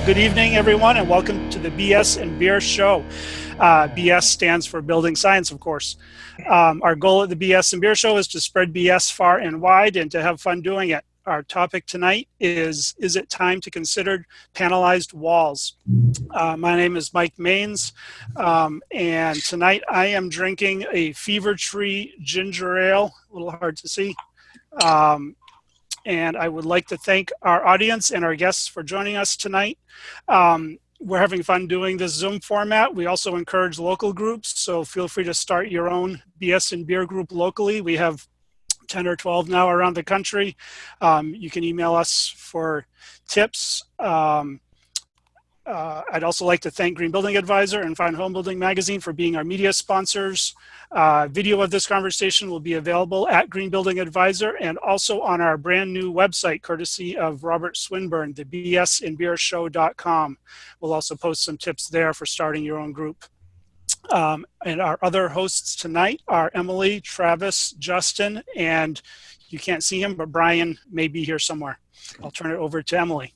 Good evening, everyone, and welcome to the BS and Beer Show. BS stands for Building Science, of course. Our goal at the BS and Beer Show is to spread BS far and wide and to have fun doing it. Our topic tonight is it time to consider panelized walls? My name is Mike Maines, and tonight I am drinking a Fever Tree ginger ale, a little hard to see. And I would like to thank our audience and our guests for joining us tonight. We're having fun doing this Zoom format. We also encourage local groups, so feel free to start your own BS and Beer group locally. We have 10 or 12 now around the country. You can email us for tips. I'd also like to thank Green Building Advisor and Fine Home Building Magazine for being our media sponsors. Video of this conversation will be available at Green Building Advisor and also on our brand new website, courtesy of Robert Swinburne, the bsandbeershow.com. We'll also post some tips there for starting your own group. And our other hosts tonight are Emily, Travis, Justin, and you can't see him, but Brian may be here somewhere. I'll turn it over to Emily.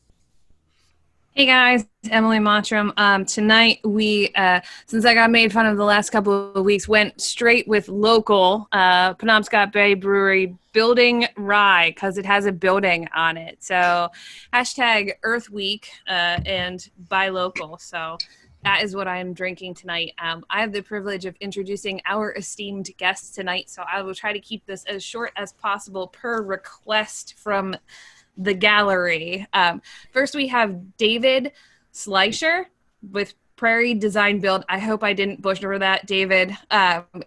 Hey guys, Emily Mottram. Tonight we, since I got made fun of the last couple of weeks, went straight with local Penobscot Bay Brewery building rye because it has a building on it. So hashtag Earth Week and buy local. So that is what I am drinking tonight. I have the privilege of introducing our esteemed guests tonight. So I will try to keep this as short as possible per request from the gallery. First, we have David Slicer with Prairie Design Build. I hope I didn't butcher that, David.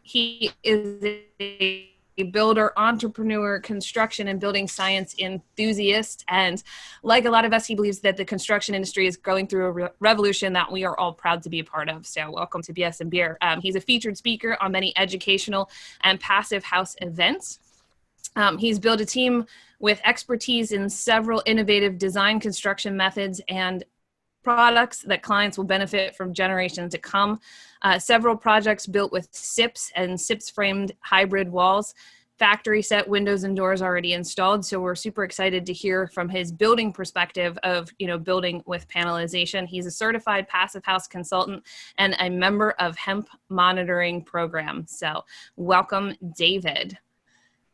He is a builder, entrepreneur, construction and building science enthusiast. And like a lot of us, he believes that the construction industry is going through a revolution that we are all proud to be a part of. So welcome to BS and Beer. He's a featured speaker on many educational and passive house events. He's built a team with expertise in several innovative design construction methods and products that clients will benefit from generations to come. Several projects built with SIPs and SIPs framed hybrid walls, factory set windows and doors already installed. So we're super excited to hear from his building perspective of, building with panelization. He's a certified passive house consultant and a member of Hemp Monitoring Program. So welcome, David.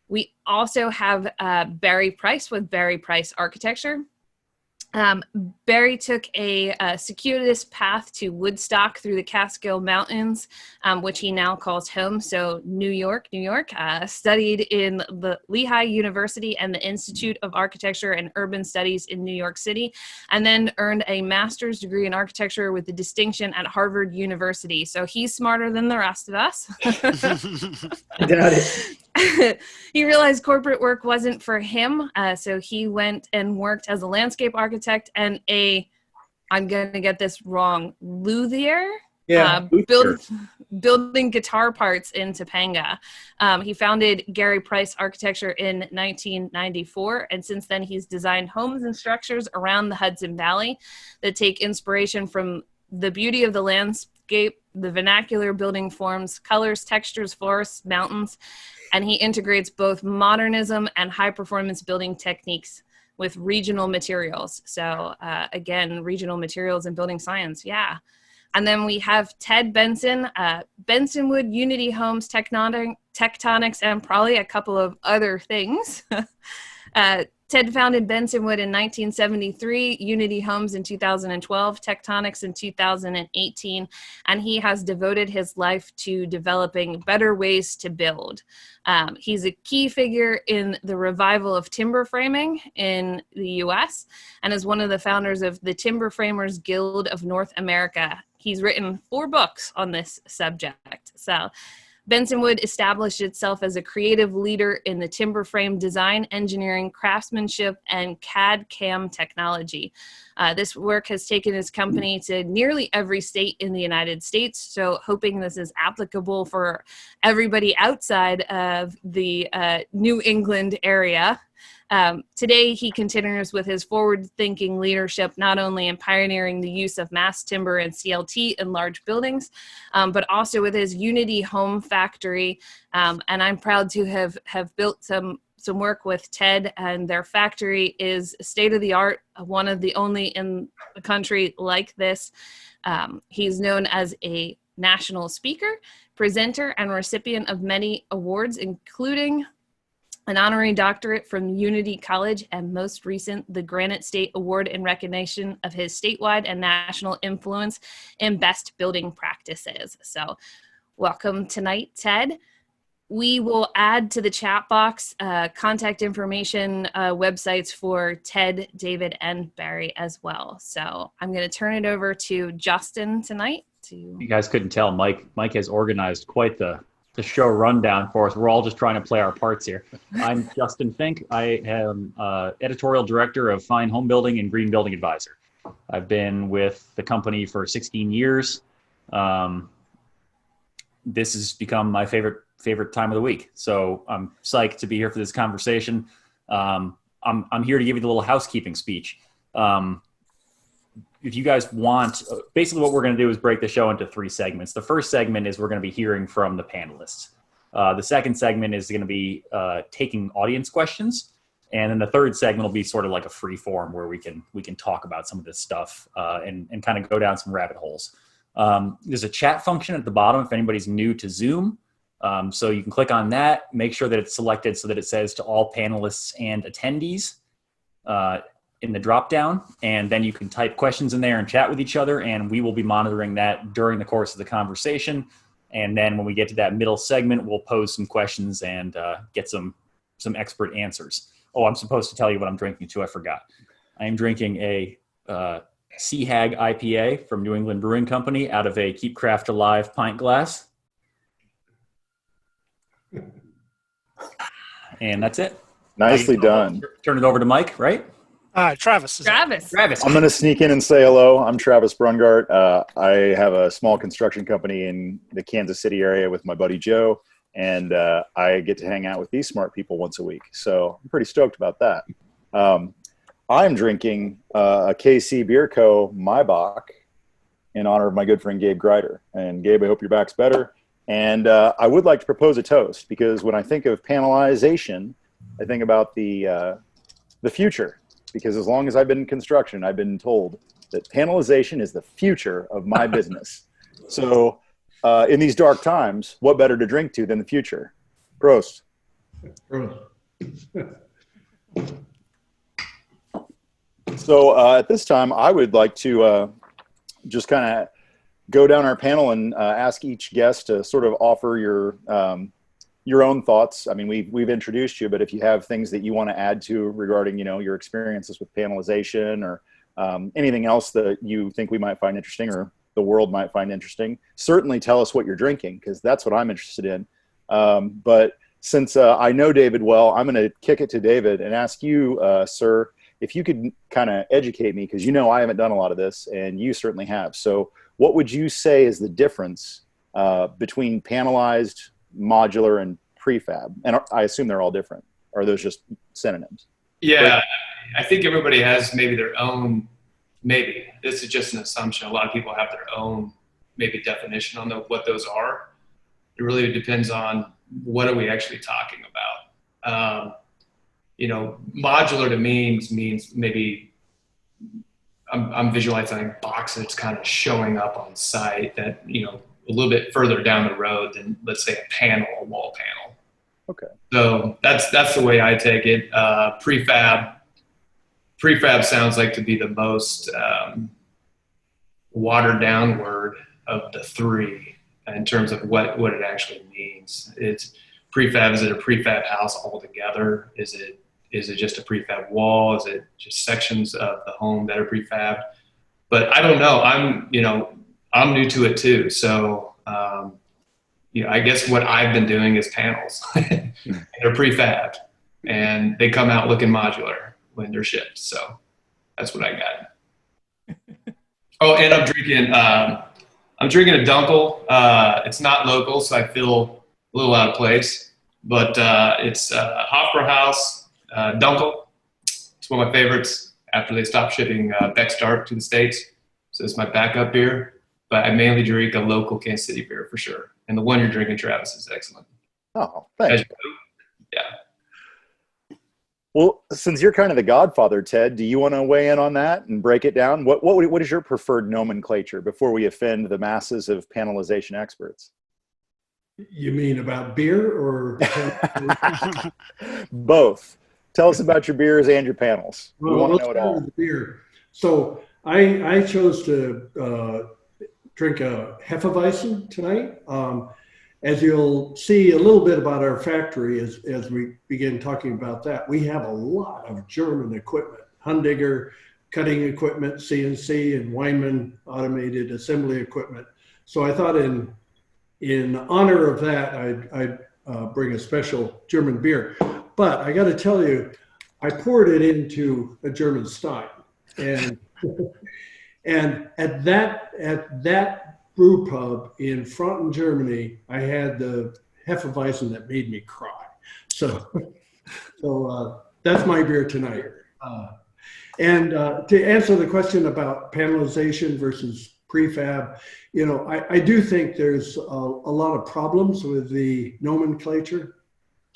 We also have Barry Price with Barry Price Architecture. Barry took a circuitous path to Woodstock through the Catskill Mountains, which he now calls home. So New York, studied in the Lehigh University and the Institute of Architecture and Urban Studies in New York City, and then earned a master's degree in architecture with a distinction at Harvard University. So he's smarter than the rest of us. Got it. He realized corporate work wasn't for him, so he went and worked as a landscape architect and I'm going to get this wrong, luthier? Building guitar parts in Topanga. He founded Gary Price Architecture in 1994, and since then he's designed homes and structures around the Hudson Valley that take inspiration from the beauty of the landscape, the vernacular building forms, colors, textures, forests, mountains, and he integrates both modernism and high-performance building techniques with regional materials. So again, regional materials and building science, yeah. And then we have Ted Benson, Bensonwood Unity Homes, Tectonics, and probably a couple of other things. Ted founded Bensonwood in 1973, Unity Homes in 2012, Tectonics in 2018, and he has devoted his life to developing better ways to build. He's a key figure in the revival of timber framing in the U.S. and is one of the founders of the Timber Framers Guild of North America. He's written 4 books on this subject. So Bensonwood established itself as a creative leader in the timber frame design, engineering, craftsmanship, and CAD/CAM technology. This work has taken his company to nearly every state in the United States, so hoping this is applicable for everybody outside of the New England area. Today, he continues with his forward-thinking leadership, not only in pioneering the use of mass timber and CLT in large buildings, but also with his Unity Home Factory. And I'm proud to have built some some work with TED, and their factory is state of the art, one of the only in the country like this. He's known as a national speaker, presenter, and recipient of many awards, including an honorary doctorate from Unity College, and most recent, the Granite State Award in recognition of his statewide and national influence in best building practices. So welcome tonight, Ted. We will add to the chat box contact information, websites for Ted, David, and Barry as well. So I'm going to turn it over to Justin tonight. You guys couldn't tell, Mike has organized quite the show rundown for us. We're all just trying to play our parts here. I'm Justin Fink. I am editorial director of Fine Home Building and Green Building Advisor. I've been with the company for 16 years. This has become my favorite time of the week. So I'm psyched to be here for this conversation. I'm here to give you the little housekeeping speech. If you guys want, basically what we're going to do is break the show into 3 segments. The first segment is we're going to be hearing from the panelists. The second segment is going to be taking audience questions. And then the third segment will be sort of like a free form where we can talk about some of this stuff and kind of go down some rabbit holes. There's a chat function at the bottom if anybody's new to Zoom. So you can click on that, make sure that it's selected so that it says to all panelists and attendees in the drop down, and then you can type questions in there and chat with each other, and we will be monitoring that during the course of the conversation. And then when we get to that middle segment, we'll pose some questions and get some expert answers. Oh, I'm supposed to tell you what I'm drinking too. I forgot. I am drinking a Sea Hag IPA from New England Brewing Company out of a Keep Craft Alive pint glass. And that's it. Nicely done. Turn it over to Mike, right? Travis. Travis. I'm going to sneak in and say hello. I'm Travis Brungart. I have a small construction company in the Kansas City area with my buddy Joe, and I get to hang out with these smart people once a week. So I'm pretty stoked about that. I'm drinking a KC Beer Co. Maibach in honor of my good friend Gabe Greider. And Gabe, I hope your back's better. And I would like to propose a toast, because when I think of panelization, I think about the future. Because as long as I've been in construction, I've been told that panelization is the future of my business. So in these dark times, what better to drink to than the future? Prost. So at this time, I would like to just kind of go down our panel and ask each guest to sort of offer your own thoughts. I mean, we've introduced you, but if you have things that you want to add to regarding, your experiences with panelization or anything else that you think we might find interesting or the world might find interesting, certainly tell us what you're drinking, because that's what I'm interested in. But since I know David well, I'm going to kick it to David and ask you, sir, if you could kind of educate me, because I haven't done a lot of this and you certainly have. So what would you say is the difference between panelized, modular, and prefab? And I assume they're all different. Or are those just synonyms? Yeah, I think everybody has maybe their own, maybe. This is just an assumption. A lot of people have their own maybe definition on what those are. It really depends on what are we actually talking about. Modular to me means maybe I'm visualizing a box that's kind of showing up on site that, a little bit further down the road than, let's say, a wall panel. Okay. So that's the way I take it. Prefab sounds like to be the most watered down word of the 3 in terms of what it actually means. It's prefab. Is it a prefab house altogether? Is it just a prefab wall? Is it just sections of the home that are prefabbed? But I don't know. I'm new to it too. So, I guess what I've been doing is panels. They're prefabbed and they come out looking modular when they're shipped. So that's what I got. Oh, and I'm drinking a Dunkel. It's not local, so I feel a little out of place, but it's Hofbrauhaus Dunkel. It's one of my favorites after they stopped shipping Beck's Dark to the States. So it's my backup beer. But I mainly drink a local Kansas City beer for sure. And the one you're drinking, Travis, is excellent. Oh, thanks. Yeah. Well, since you're kind of the godfather, Ted, do you want to weigh in on that and break it down? What is your preferred nomenclature before we offend the masses of panelization experts? You mean about beer or? Both. Tell us about your beers and your panels. We want to know it all. The beer. So I chose to drink a Hefeweizen tonight. As you'll see a little bit about our factory as we begin talking about that, we have a lot of German equipment, Hundiger cutting equipment, CNC, and Weinmann automated assembly equipment. So I thought in honor of that, I'd bring a special German beer. But I got to tell you, I poured it into a German style, and at that brew pub in Fronten, Germany, I had the Hefeweizen that made me cry. So that's my beer tonight. And to answer the question about panelization versus prefab, I do think there's a lot of problems with the nomenclature.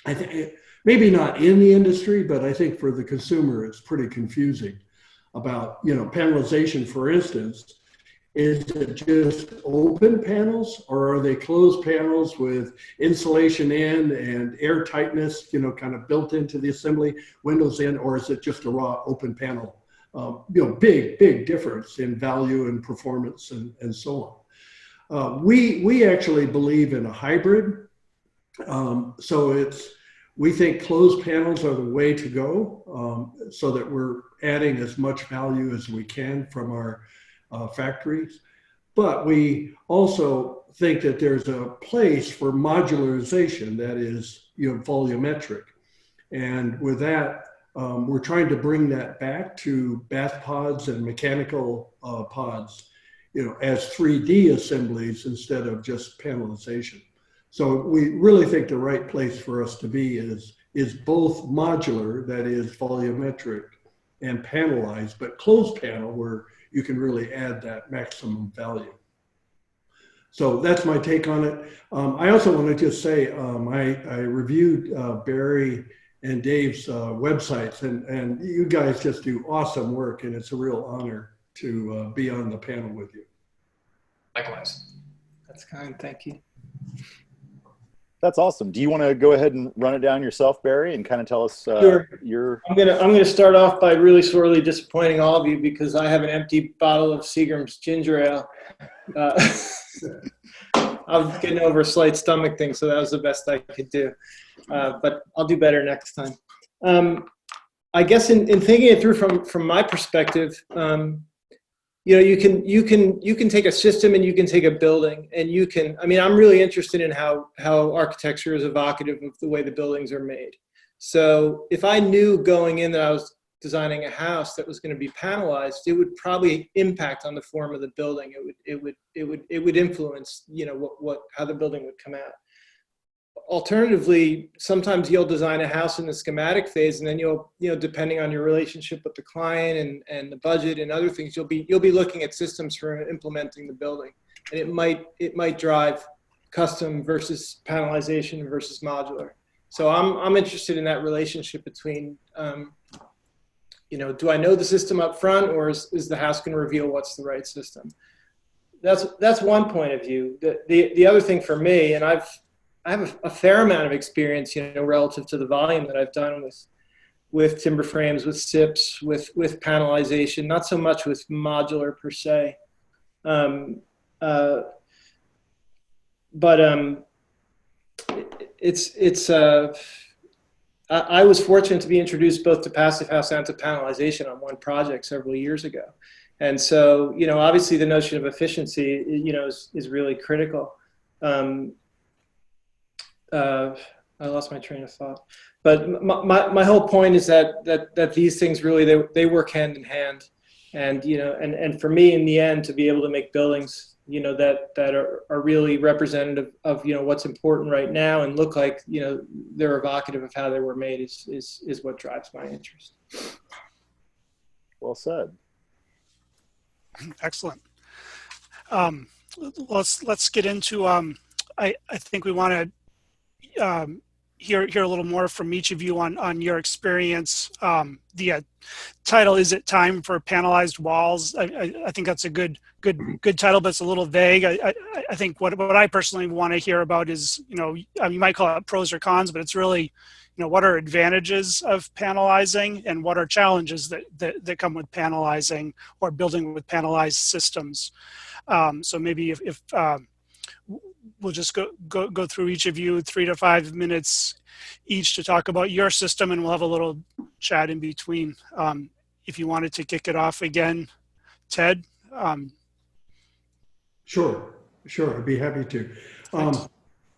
I think maybe not in the industry, but I think for the consumer, it's pretty confusing about, panelization, for instance. Is it just open panels, or are they closed panels with insulation in and air tightness, kind of built into the assembly, windows in, or is it just a raw open panel? Big difference in value and performance and so on. We actually believe in a hybrid. We think closed panels are the way to go, so that we're adding as much value as we can from our factories. But we also think that there's a place for modularization that is, volumetric. And with that, we're trying to bring that back to bath pods and mechanical pods, as 3D assemblies instead of just panelization. So we really think the right place for us to be is both modular, that is volumetric, and panelized, but closed panel where you can really add that maximum value. So that's my take on it. I also want to just say, I reviewed Barry and Dave's websites, and you guys just do awesome work, and it's a real honor to be on the panel with you. Likewise. That's kind. Thank you. That's awesome. Do you want to go ahead and run it down yourself, Barry, and kind of tell us Sure. your? I'm gonna start off by really sorely disappointing all of you because I have an empty bottle of Seagram's ginger ale. I'm getting over a slight stomach thing, so that was the best I could do. But I'll do better next time. I guess in thinking it through from my perspective, you can take a system and you can take a building and you can, I'm really interested in how architecture is evocative of the way the buildings are made. So if I knew going in that I was designing a house that was going to be panelized, it would probably impact on the form of the building. It would influence, how the building would come out. Alternatively, sometimes you'll design a house in the schematic phase, and then you'll, depending on your relationship with the client and the budget and other things, you'll be looking at systems for implementing the building, and it might drive custom versus panelization versus modular. So I'm interested in that relationship between, do I know the system up front, or is the house going to reveal what's the right system? That's one point of view. The other thing for me, and I have a fair amount of experience, relative to the volume that I've done with timber frames, with SIPs, with panelization, not so much with modular per se. I was fortunate to be introduced both to passive house and to panelization on one project several years ago. And so, obviously the notion of efficiency, is really critical. I lost my train of thought, but my whole point is that these things really, they work hand in hand. And, and for me in the end, to be able to make buildings, that are really representative of, what's important right now and look like, they're evocative of how they were made is what drives my interest. Well said. Excellent. Let's get into, I think we want to hear a little more from each of you on your experience. The title, "Is It Time for Panelized Walls?" I think that's a good title, but it's a little vague. I think what I personally want to hear about is, you might call it pros or cons, but it's really, what are advantages of panelizing and what are challenges that come with panelizing or building with panelized systems. So maybe if we'll just go through each of you 3 to 5 minutes each to talk about your system, and we'll have a little chat in between. If you wanted to kick it off again, Ted. Sure, I'd be happy to.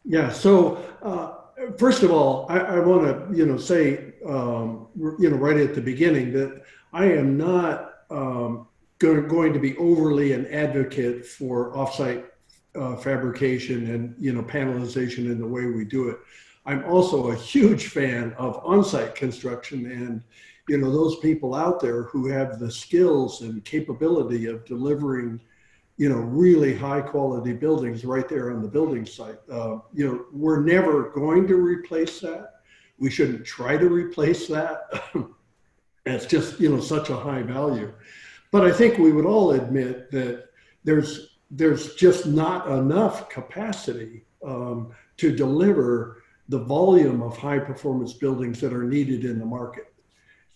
Yeah, so first of all, I want to, say, right at the beginning that I am not going to be overly an advocate for offsite fabrication and, panelization in the way we do it. I'm also a huge fan of on-site construction and, those people out there who have the skills and capability of delivering, really high quality buildings right there on the building site. We're never going to replace that. We shouldn't try to replace that. It's just, such a high value. But I think we would all admit that there's just not enough capacity to deliver the volume of high performance buildings that are needed in the market.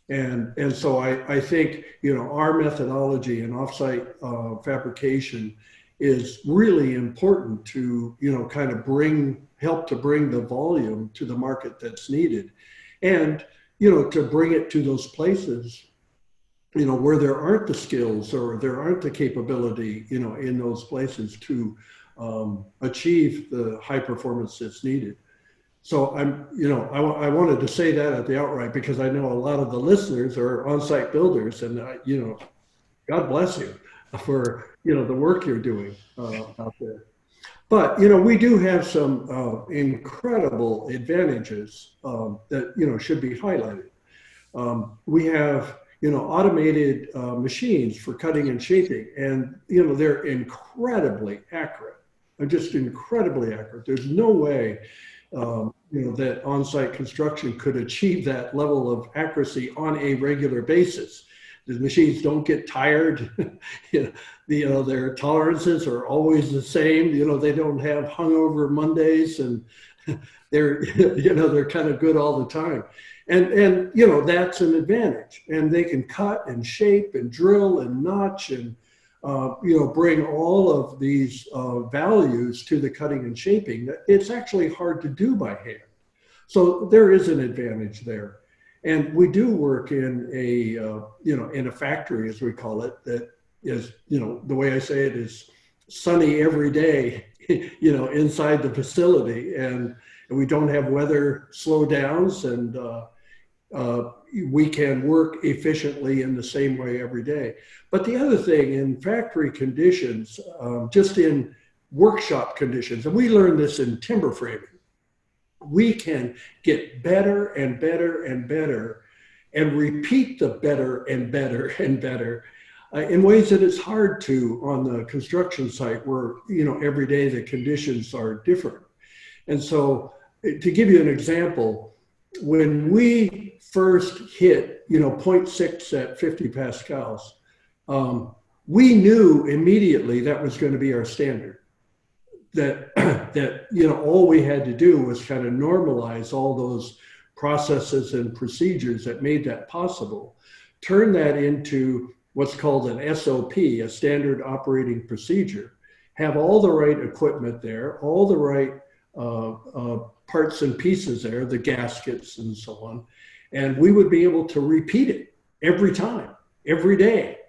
And so I think, our methodology and offsite fabrication is really important to, kind of help to bring the volume to the market that's needed. And, to bring it to those places, where there aren't the skills or there aren't the capability, in those places to achieve the high performance that's needed. So I wanted to say that at the outright because I know a lot of the listeners are on-site builders, and God bless you for the work you're doing out there. But we do have some incredible advantages that should be highlighted. We have automated machines for cutting and shaping, and they're incredibly accurate. They're just incredibly accurate. There's no way that on-site construction could achieve that level of accuracy on a regular basis. The machines don't get tired. Their tolerances are always the same. They don't have hungover Mondays, and they're kind of good all the time. And that's an advantage. And they can cut and shape and drill and notch and bring all of these values to the cutting and shaping. It's actually hard to do by hand. So there is an advantage there. And we do work in a factory, as we call it, that is, the way I say it is sunny every day, inside the facility. And we don't have weather slowdowns, and we can work efficiently in the same way every day. But the other thing, in factory conditions, just in workshop conditions, and we learned this in timber framing, we can get better and better and better and repeat the better and better and better in ways that it's hard to on the construction site where, every day the conditions are different. And so to give you an example, when we first hit, 0.6 at 50 pascals, we knew immediately that was going to be our standard. That all we had to do was kind of normalize all those processes and procedures that made that possible, turn that into what's called an SOP, a standard operating procedure, have all the right equipment there, all the right parts and pieces there, the gaskets and so on, and we would be able to repeat it every time, every day,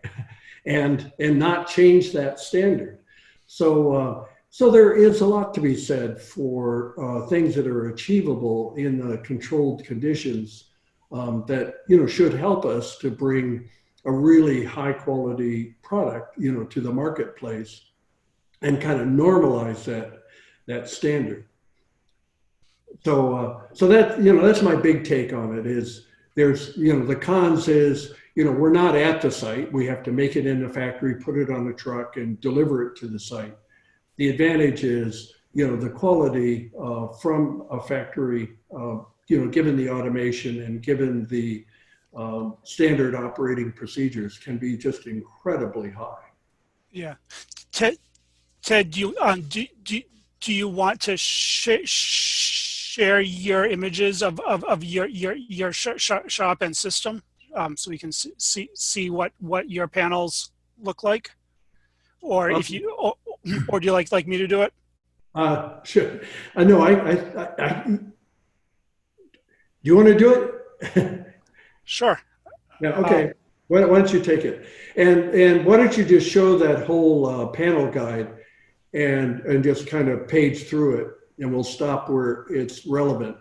and not change that standard. So there is a lot to be said for things that are achievable in the controlled conditions that should help us to bring a really high quality product to the marketplace and kind of normalize that standard. So that that's my big take on it. Is there's the cons is we're not at the site. We have to make it in the factory, put it on a truck, and deliver it to the site. The advantage is, the quality from a factory, given the automation and given the standard operating procedures, can be just incredibly high. Yeah. Ted, do you want to share your images of your shop and system, so we can see what your panels look like, or if you or do you like me to do it? Sure. No, do you want to do it? Sure. Yeah. Okay. Why don't you take it? And why don't you just show that whole panel guide and just kind of page through it, and we'll stop where it's relevant.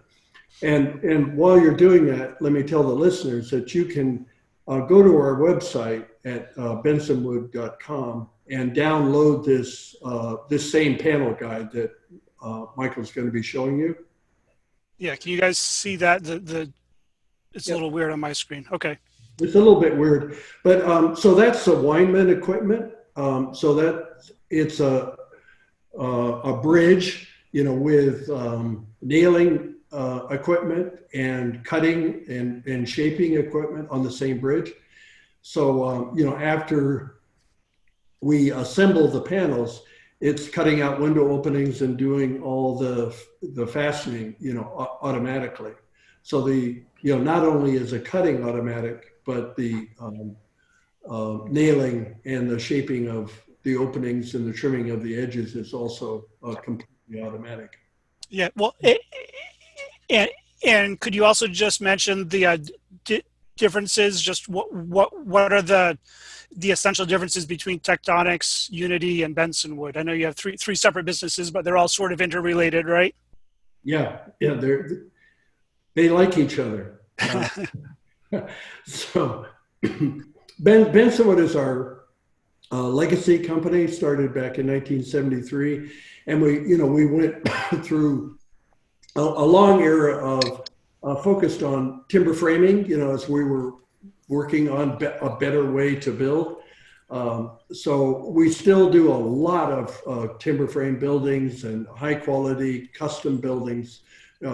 And while you're doing that, let me tell the listeners that you can go to our website at bensonwood.com and download this same panel guide that Michael's going to be showing you. Yeah, can you guys see that? It's a little weird on my screen. Okay. It's a little bit weird, but so that's the Weinman equipment. So that it's a bridge, with nailing equipment and cutting and shaping equipment on the same bridge. So after we assemble the panels, it's cutting out window openings and doing all the fastening, automatically. So not only is the cutting automatic, but the nailing and the shaping of the openings and the trimming of the edges is also completely automatic. Yeah. Well, and could you also just mention the differences? Just what are the essential differences between Tectonics, Unity, and Benson Wood? I know you have three separate businesses, but they're all sort of interrelated, right? Yeah. They like each other. So Benson Wood is our legacy company, started back in 1973, and we went through a long era of focused on timber framing, as we were working on a better way to build. So we still do a lot of timber frame buildings and high quality custom buildings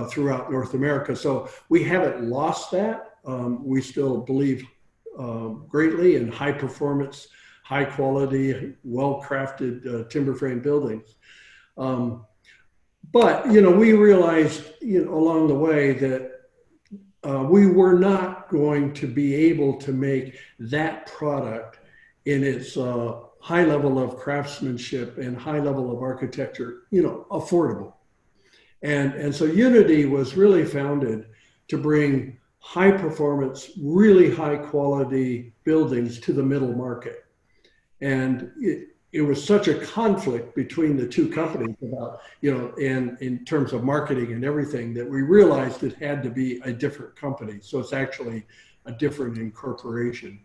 throughout North America. So we haven't lost that. We still believe greatly in high performance, high quality, well-crafted timber frame buildings. But, we realized, along the way that we were not going to be able to make that product in its high level of craftsmanship and high level of architecture, affordable. And so Unity was really founded to bring high performance, really high quality buildings to the middle market. And it was such a conflict between the two companies about, and in terms of marketing and everything, that we realized it had to be a different company. So it's actually a different incorporation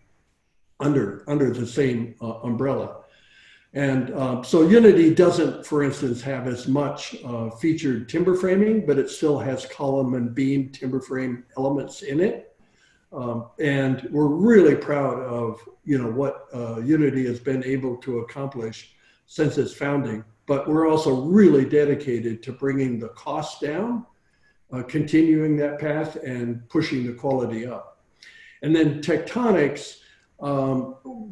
under the same umbrella. And so Unity doesn't, for instance, have as much featured timber framing, but it still has column and beam timber frame elements in it. And we're really proud of, what Unity has been able to accomplish since its founding. But we're also really dedicated to bringing the cost down, continuing that path, and pushing the quality up. And then Tectonics,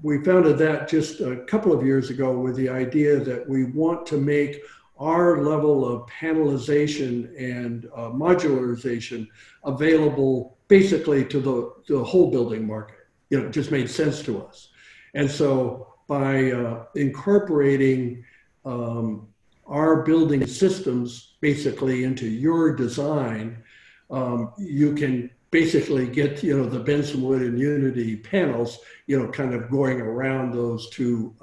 we founded that just a couple of years ago with the idea that we want to make our level of panelization and modularization available basically to the whole building market. It just made sense to us. And so by incorporating our building systems basically into your design, you can basically get, the Benson Wood and Unity panels, kind of going around those two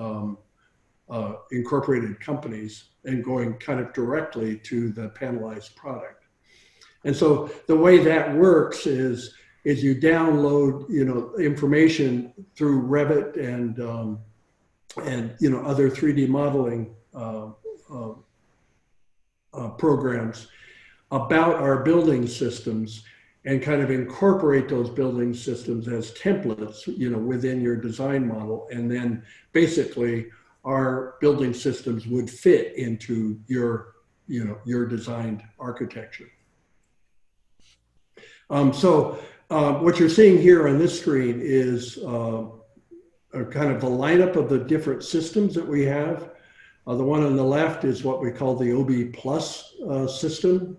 incorporated companies and going kind of directly to the Panelized product. And so the way that works is you download, information through Revit and other 3D modeling programs about our building systems, and kind of incorporate those building systems as templates, within your design model. And then basically our building systems would fit into your your designed architecture. What you're seeing here on this screen is a kind of a lineup of the different systems that we have. The one on the left is what we call the OB Plus system.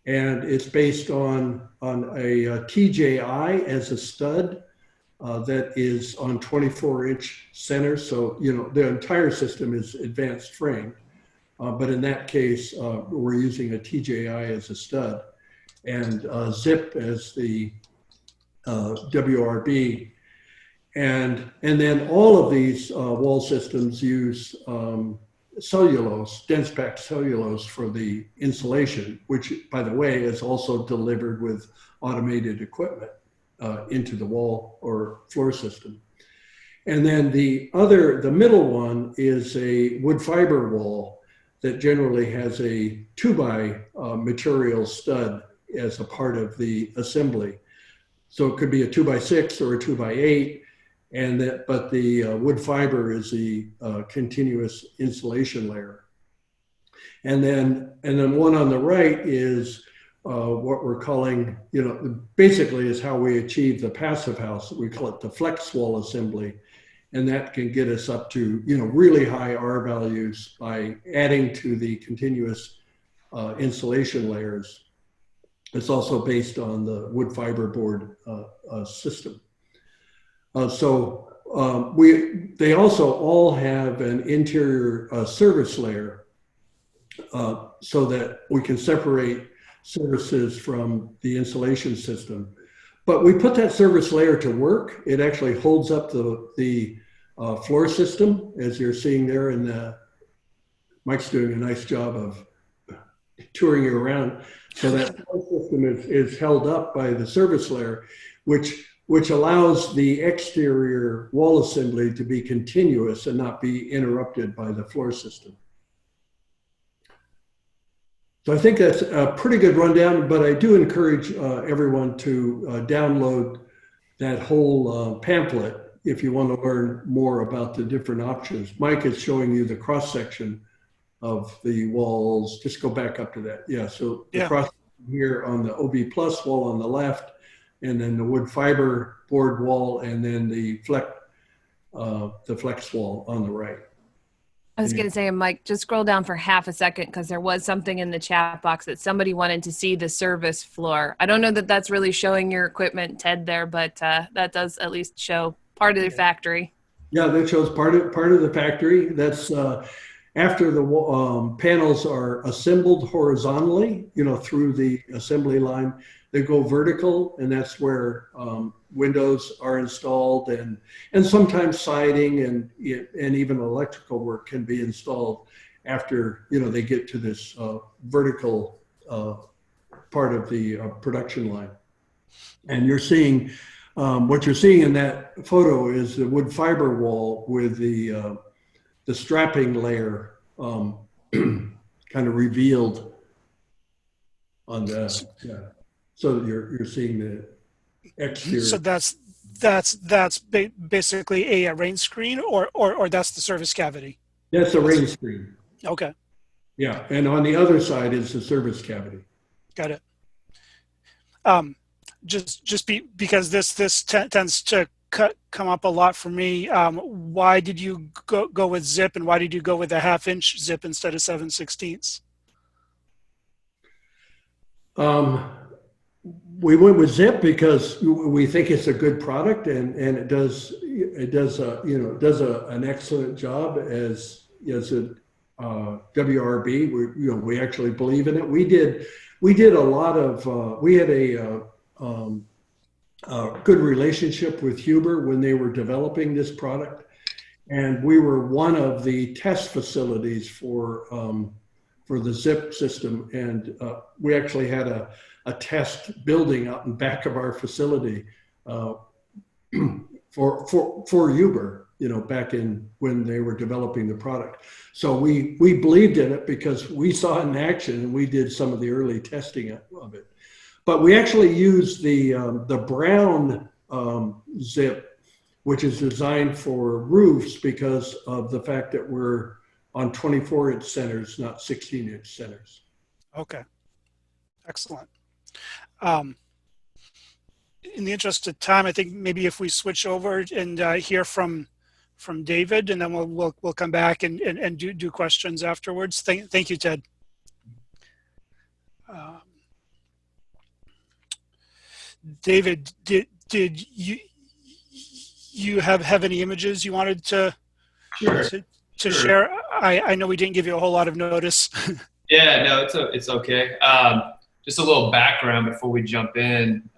And it's based on a TJI as a stud that is on 24-inch centers. So, the entire system is advanced framed. But in that case, we're using a TJI as a stud and zip as the WRB. And then all of these wall systems use cellulose, dense packed cellulose for the insulation, which, by the way, is also delivered with automated equipment into the wall or floor system. And then the middle one is a wood fiber wall that generally has a 2x material stud as a part of the assembly. So it could be a 2x6 or a 2x8. But the wood fiber is the continuous insulation layer. And then one on the right is what we're calling, basically is how we achieve the passive house. We call it the flex wall assembly. And that can get us up to, really high R values by adding to the continuous insulation layers. It's also based on the wood fiber board system. They also all have an interior service layer so that we can separate services from the insulation system. But we put that service layer to work. It actually holds up the floor system, as you're seeing there. And Mike's doing a nice job of touring you around. So that floor system is held up by the service layer, which allows the exterior wall assembly to be continuous and not be interrupted by the floor system. So I think that's a pretty good rundown, but I do encourage everyone to download that whole pamphlet if you want to learn more about the different options. Mike is showing you the cross-section of the walls. Just go back up to that. Yeah, so the cross here on the OB Plus wall on the left, and then the wood fiber board wall, and then the flex wall on the right. I was going to say, Mike, just scroll down for half a second because there was something in the chat box that somebody wanted to see the service floor. I don't know that that's really showing your equipment, Ted, there, but that does at least show part of the factory. Yeah, that shows part of the factory. That's after the panels are assembled horizontally, through the assembly line. They go vertical, and that's where windows are installed, and sometimes siding and even electrical work can be installed after they get to this vertical part of the production line. And you're seeing what you're seeing in that photo is the wood fiber wall with the strapping layer kind of revealed on the So you're seeing the exterior. So that's basically a rain screen, or that's the service cavity. That's a rain screen. Okay. Yeah, and on the other side is the service cavity. Got it. Because this tends to come up a lot for me. Why did you go with zip, and why did you go with a 1/2-inch zip instead of 7/16? We went with zip because we think it's a good product, and it does an excellent job as a WRB. We actually believe in it. We did a lot of we had a good relationship with Huber when they were developing this product, and we were one of the test facilities for the zip system, and we actually had a test building out in back of our facility for Huber, back in when they were developing the product. So we believed in it because we saw it in action, and we did some of the early testing of it. But we actually used the brown zip, which is designed for roofs because of the fact that we're on 24-inch centers, not 16-inch centers. Okay, excellent. In the interest of time, I think maybe if we switch over and hear from David, and then we'll come back and do questions afterwards. Thank you, Ted. David, did you have any images you wanted to Sure. to share? I know we didn't give you a whole lot of notice. Yeah, no, it's okay. Just a little background before we jump in.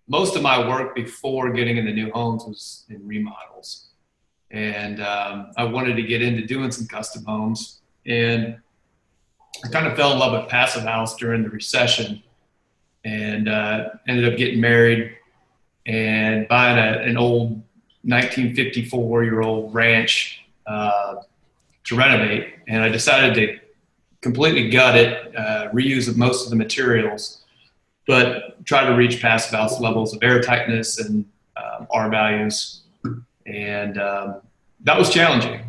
Most of my work before getting into new homes was in remodels. And I wanted to get into doing some custom homes. And I kind of fell in love with Passive House during the recession, and ended up getting married and buying an old 1954-year-old ranch to renovate. And I decided to completely gut it, reuse most of the materials, but try to reach Passive House levels of air tightness and R values. And that was challenging.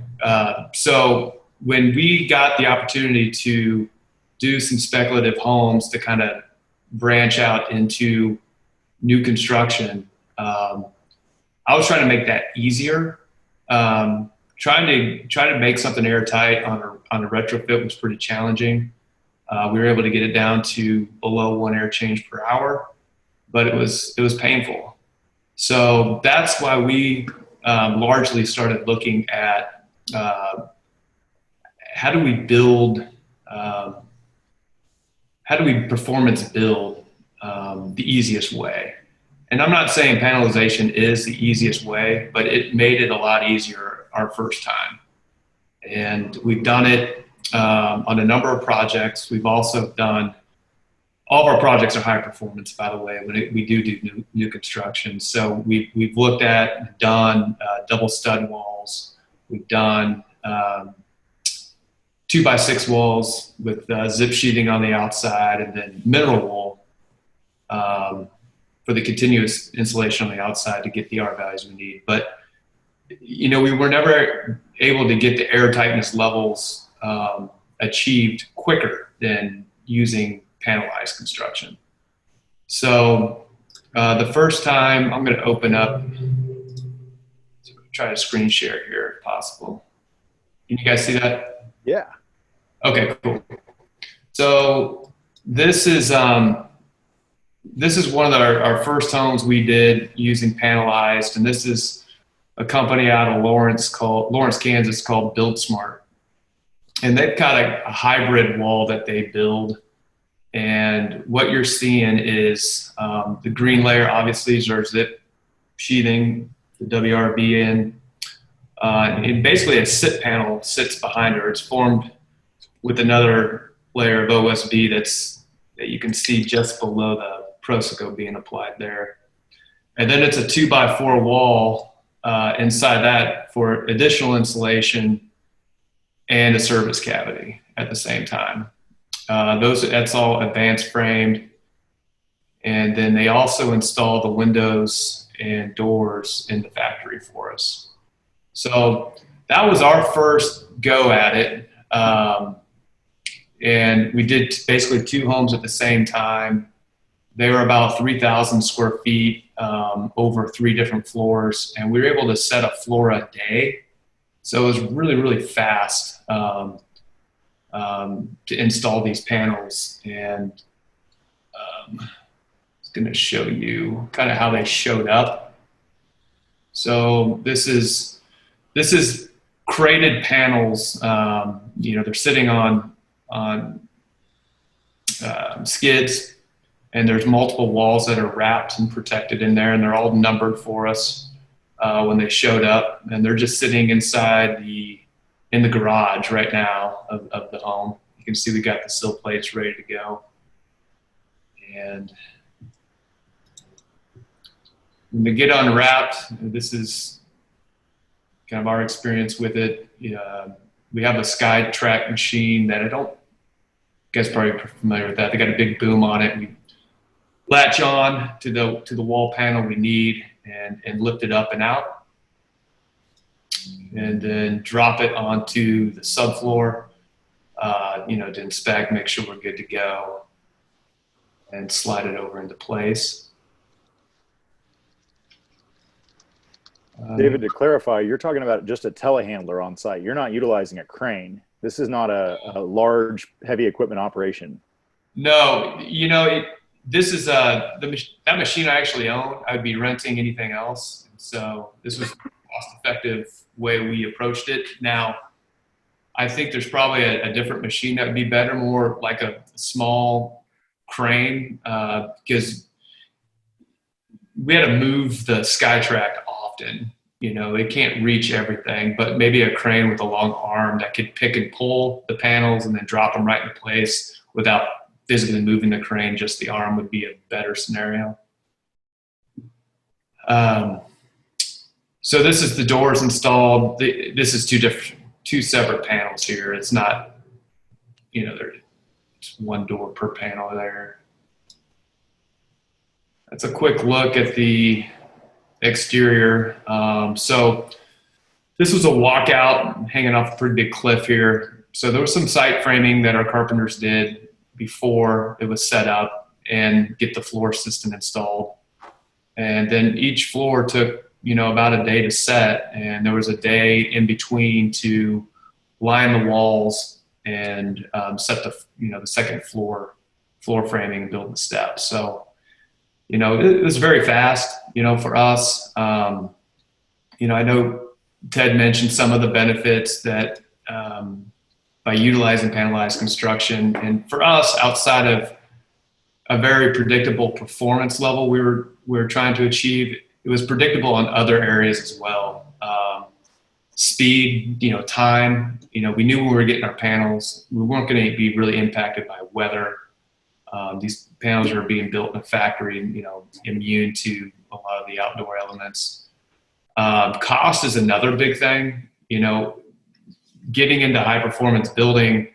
So when we got the opportunity to do some speculative homes to kind of branch out into new construction, I was trying to make that easier. Trying to make something airtight on a retrofit was pretty challenging. We were able to get it down to below 1 air change per hour, but it was painful. So that's why we largely started looking at how do we performance build the easiest way. And I'm not saying panelization is the easiest way, but it made it a lot easier our first time. And we've done it on a number of projects. We've also done, all of our projects are high performance, by the way, when we do new construction. So we've looked at, done double stud walls. We've done 2x6 walls with zip sheeting on the outside, and then mineral wool for the continuous insulation on the outside to get the R values we need. But, you know, we were never able to get the air tightness levels achieved quicker than using panelized construction. So the first time, I'm going to open up, so try to screen share here if possible. Can you guys see that? Yeah. Okay, cool. So this is one of our first homes we did using Panelized, and this is a company out of Lawrence, Kansas called Build Smart. And they've got a hybrid wall that they build. And what you're seeing is the green layer obviously is our zip sheathing, the WRB in. And basically a sit panel sits behind her. It's formed with another layer of OSB that you can see just below the Proseco being applied there. And then it's a 2x4 wall inside that for additional insulation and a service cavity at the same time. That's all advanced framed. And then they also install the windows and doors in the factory for us. So that was our first go at it. And we did basically 2 homes at the same time. They were about 3,000 square feet over 3 different floors. And we were able to set a floor a day. So it was really, really fast to install these panels. And I'm going to show you kind of how they showed up. So this is crated panels. You know, they're sitting on skids, and there's multiple walls that are wrapped and protected in there, and they're all numbered for us when they showed up, and they're just sitting inside in the garage right now of the home. You can see we got the sill plates ready to go. And when they get unwrapped, this is kind of our experience with it. We have a Sky Track machine that you guys are probably familiar with that. They got a big boom on it. We latch on to the wall panel we need and lift it up and out. and then drop it onto the subfloor, to inspect, make sure we're good to go, and slide it over into place. David, to clarify, you're talking about just a telehandler on site. You're not utilizing a crane. This is not a large, heavy equipment operation. No, this is that machine I actually own. I'd be renting anything else. So this was a cost-effective way we approached it. Now, I think there's probably a different machine that would be better, more like a small crane, because we had to move the SkyTrack often. It can't reach everything, but maybe a crane with a long arm that could pick and pull the panels and then drop them right in place without physically moving the crane. Just the arm would be a better scenario. So this is the doors installed. This is two separate panels here. It's not, there's one door per panel there. That's a quick look at the exterior. So this was a walkout hanging off a pretty big cliff here. So there was some site framing that our carpenters did before it was set up and get the floor system installed. And then each floor took, about a day to set, and there was a day in between to line the walls and set the second floor framing and build the steps. So, it was very fast, for us. I know Ted mentioned some of the benefits that by utilizing panelized construction, and for us, outside of a very predictable performance level we were trying to achieve, it was predictable on other areas as well. Speed, time, we knew when we were getting our panels, we weren't going to be really impacted by weather. These panels are being built in a factory, immune to a lot of the outdoor elements. Cost is another big thing. Getting into high performance building,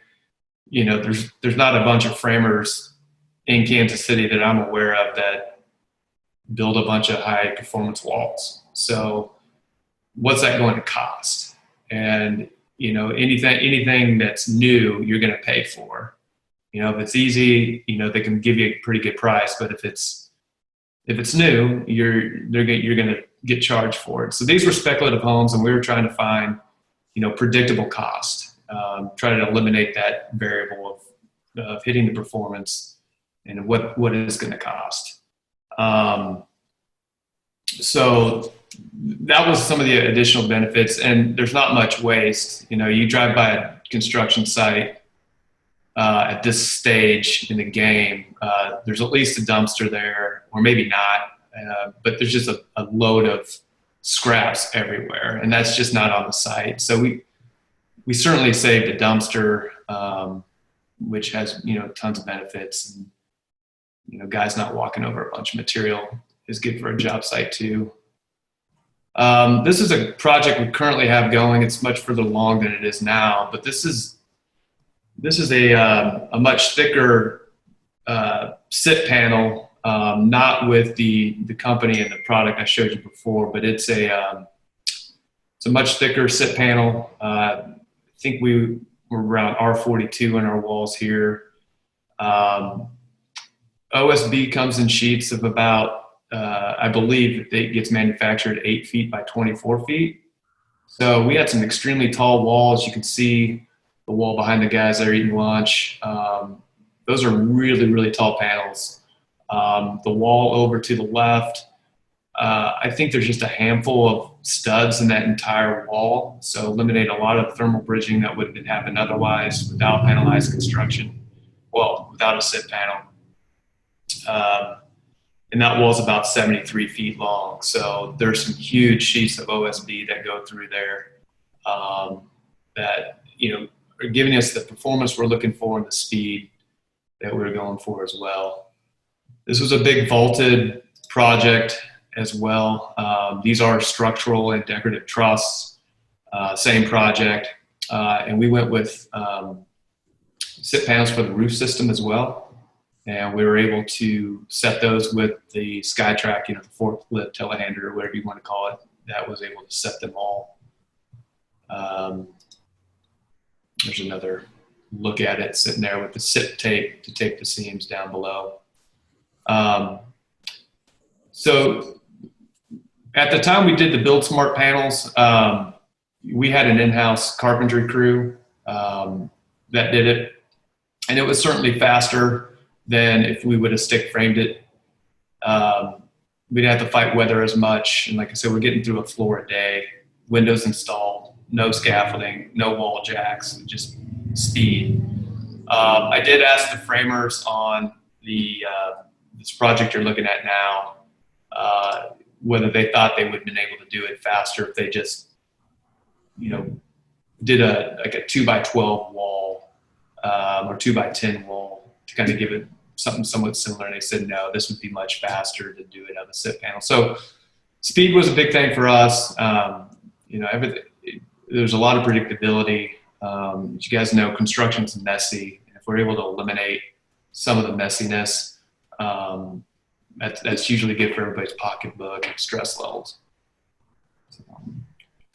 there's not a bunch of framers in Kansas City that I'm aware of that build a bunch of high performance walls. So what's that going to cost? And, anything that's new, you're going to pay for. If it's easy, they can give you a pretty good price, but if it's new, you're going to get charged for it. So these were speculative homes, and we were trying to find, predictable cost, try to eliminate that variable of hitting the performance and what it is going to cost. So that was some of the additional benefits, and there's not much waste. You drive by a construction site at this stage in the game, there's at least a dumpster there, or maybe not, but there's just a load of scraps everywhere, and that's just not on the site. So we certainly saved a dumpster, which has tons of benefits, and guys not walking over a bunch of material is good for a job site too. This is a project we currently have going. It's much further along than it is now, but this is a much thicker sit panel, not with the company and the product I showed you before, but it's a much thicker sit panel. I think we were around R42 in our walls here. OSB comes in sheets of about, I believe it gets manufactured 8 feet by 24 feet. So we had some extremely tall walls. You can see the wall behind the guys that are eating lunch. Those are really, really tall panels. The wall over to the left, I think there's just a handful of studs in that entire wall. So eliminate a lot of thermal bridging that would have happened otherwise without panelized construction. Well, without a sit panel. And that wall's about 73 feet long. So there's some huge sheets of OSB that go through there that, are giving us the performance we're looking for and the speed that we're going for as well. This was a big vaulted project as well. These are structural and decorative trusses, same project. And we went with sit panels for the roof system as well. And we were able to set those with the SkyTrack, the forklift telehandler, or whatever you want to call it, that was able to set them all. There's another look at it sitting there with the SIP tape to tape the seams down below. So at the time we did the Build Smart panels, we had an in-house carpentry crew that did it. And it was certainly faster than if we would have stick framed it. We didn't have to fight weather as much. And like I said, we're getting through a floor a day, windows installed, no scaffolding, no wall jacks, just speed. I did ask the framers on this project you're looking at now, whether they thought they would have been able to do it faster if they just, did a 2x12 wall or 2x10 wall to kind of give it something somewhat similar. And they said, no, this would be much faster to do it on the SIP panel. So speed was a big thing for us. There's a lot of predictability. As you guys know, construction's messy. If we're able to eliminate some of the messiness, that's usually good for everybody's pocketbook and stress levels.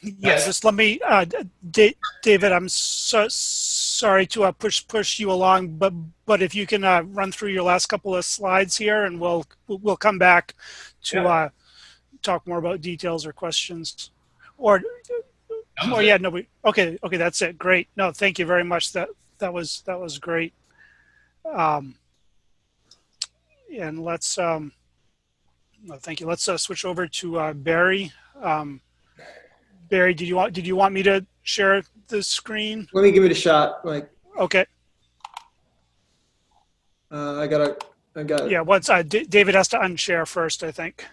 Yeah, just let me, David, I'm so sorry to push you along, but if you can run through your last couple of slides here, and we'll come back to talk more about details or questions, okay, that's it. Great. No, thank you very much. That was great. And let's no, thank you. Let's switch over to Barry. Barry, did you want me to share the screen? Let me give it a shot. Like, okay. I got it. Yeah. Once David has to unshare first, I think.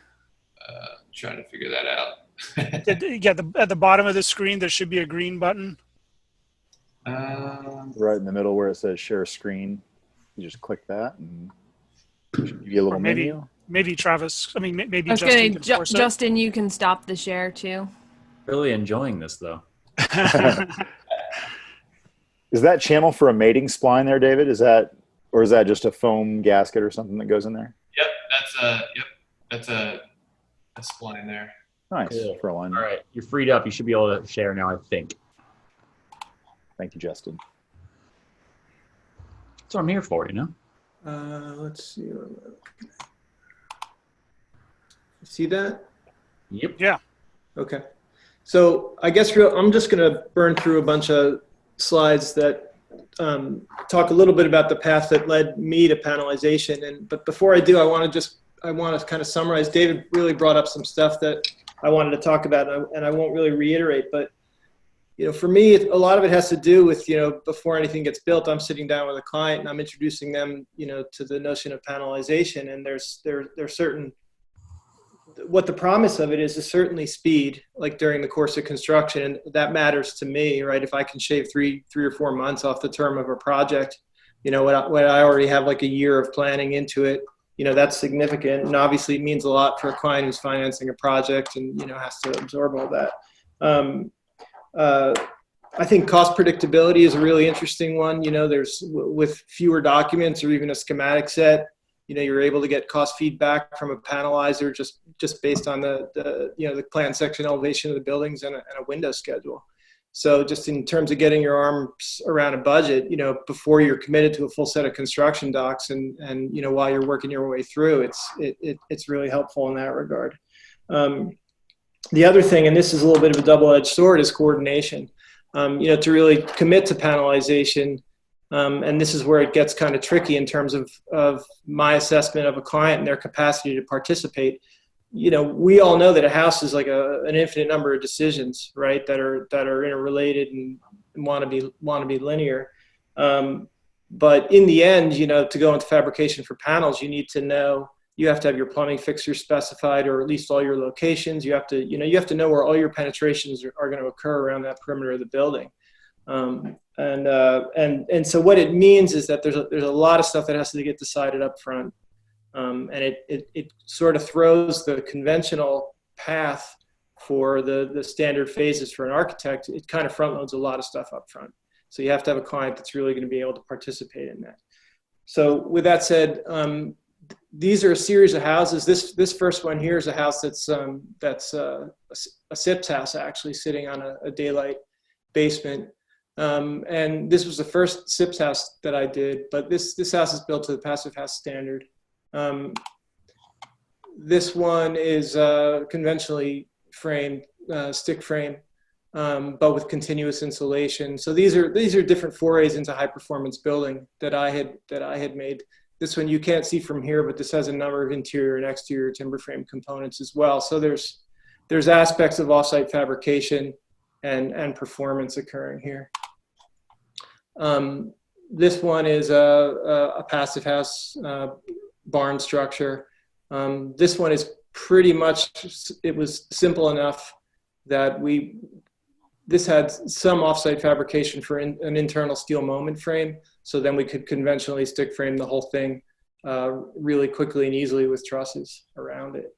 Trying to figure that out. At the bottom of the screen, there should be a green button. Right in the middle where it says share screen. You just click that and you get a little menu. Maybe Travis, maybe Justin. Justin, Justin, you can stop the share too. Really enjoying this though. Is that channel for a mating spline there, David? Is that just a foam gasket or something that goes in there? Yep, that's a spline there. Nice. Cool. For one. All right, you're freed up. You should be able to share now, I think. Thank you, Justin. That's what I'm here for, Let's see. See that? Yep. Yeah. Okay. So I guess I'm just going to burn through a bunch of slides that talk a little bit about the path that led me to panelization. But before I do, I want to kind of summarize. David really brought up some stuff that I wanted to talk about, and I won't really reiterate. But for me, a lot of it has to do with before anything gets built, I'm sitting down with a client and I'm introducing them to the notion of panelization, and there's certain. What the promise of it is certainly speed, like during the course of construction, and that matters to me, right? If I can shave three or 4 months off the term of a project, when I already have like a year of planning into it, that's significant, and obviously it means a lot for a client who's financing a project and has to absorb all that. I think cost predictability is a really interesting one. There's with fewer documents or even a schematic set, you're able to get cost feedback from a panelizer just based on the plan section elevation of the buildings and a window schedule. So just in terms of getting your arms around a budget, before you're committed to a full set of construction docs and while you're working your way through, it's really helpful in that regard. The other thing, and this is a little bit of a double-edged sword, is coordination. To really commit to panelization. And this is where it gets kind of tricky in terms of my assessment of a client and their capacity to participate. We all know that a house is like an infinite number of decisions, right? That are interrelated and want to be linear. But in the end, to go into fabrication for panels, you have to have your plumbing fixtures specified, or at least all your locations. You have to know where all your penetrations are going to occur around that perimeter of the building. And so what it means is that there's a lot of stuff that has to get decided up front. And it sort of throws the conventional path for the standard phases for an architect. It kind of front loads a lot of stuff up front. So you have to have a client that's really going to be able to participate in that. So with that said, these are a series of houses. This first one here is a house that's a SIPS house, actually, sitting on a daylight. basement. And this was the first SIPS house that I did, but this house is built to the passive house standard. This one is conventionally framed, stick frame, but with continuous insulation. So these are different forays into high performance building that I had made. This one you can't see from here, but this has a number of interior and exterior timber frame components as well. So there's aspects of offsite fabrication and performance occurring here. This one is a passive house barn structure. This one is pretty much, it was simple enough that this had some offsite fabrication for an internal steel moment frame. So then we could conventionally stick frame the whole thing really quickly and easily with trusses around it.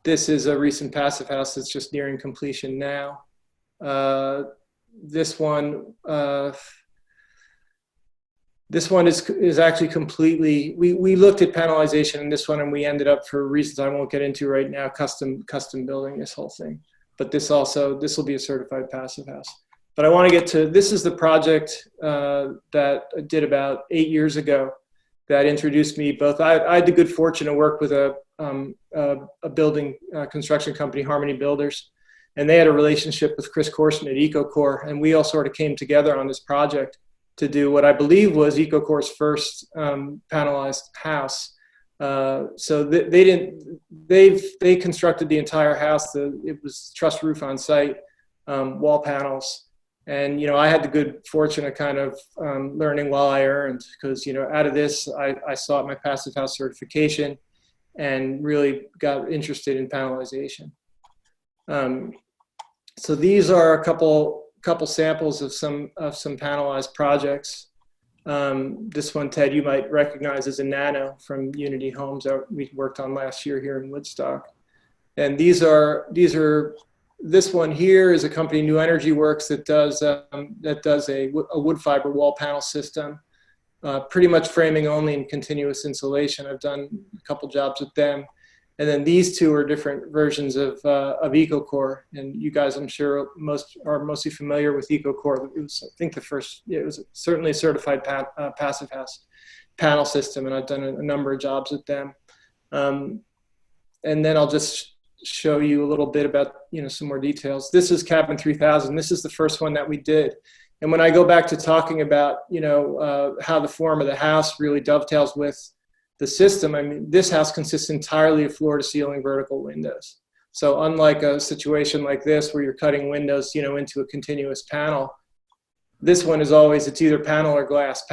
This is a recent passive house that's just nearing completion now. This one is actually completely, we looked at panelization in this one, and we ended up, for reasons I won't get into right now, custom building this whole thing. But this will be a certified passive house. But I want to get to, this is the project that I did about 8 years ago that introduced me both. I had the good fortune to work with a building construction company, Harmony Builders, and they had a relationship with Chris Corson at EcoCore, and we all sort of came together on this project to do what I believe was EcoCore's first panelized house. So they constructed the entire house. It was truss roof on site, wall panels. And, I had the good fortune of kind of learning while I earned, because, out of this, I sought my passive house certification and really got interested in panelization. So these are a couple samples of some panelized projects. This one, Ted, you might recognize as a Nano from Unity Homes that we worked on last year here in Woodstock. And this one here is a company, New Energy Works, that does a wood fiber wall panel system, pretty much framing only and continuous insulation. I've done a couple jobs with them. And then these two are different versions of EcoCore. And you guys, I'm sure, are mostly familiar with EcoCore. It was, I think, it was certainly a certified passive house panel system, and I've done a number of jobs with them. And then I'll just show you a little bit about, some more details. This is Cabin 3000. This is the first one that we did. And when I go back to talking about, how the form of the house really dovetails with the system, I mean, this house consists entirely of floor-to-ceiling vertical windows. So unlike a situation like this where you're cutting windows, into a continuous panel, this one is always, it's either panel or glass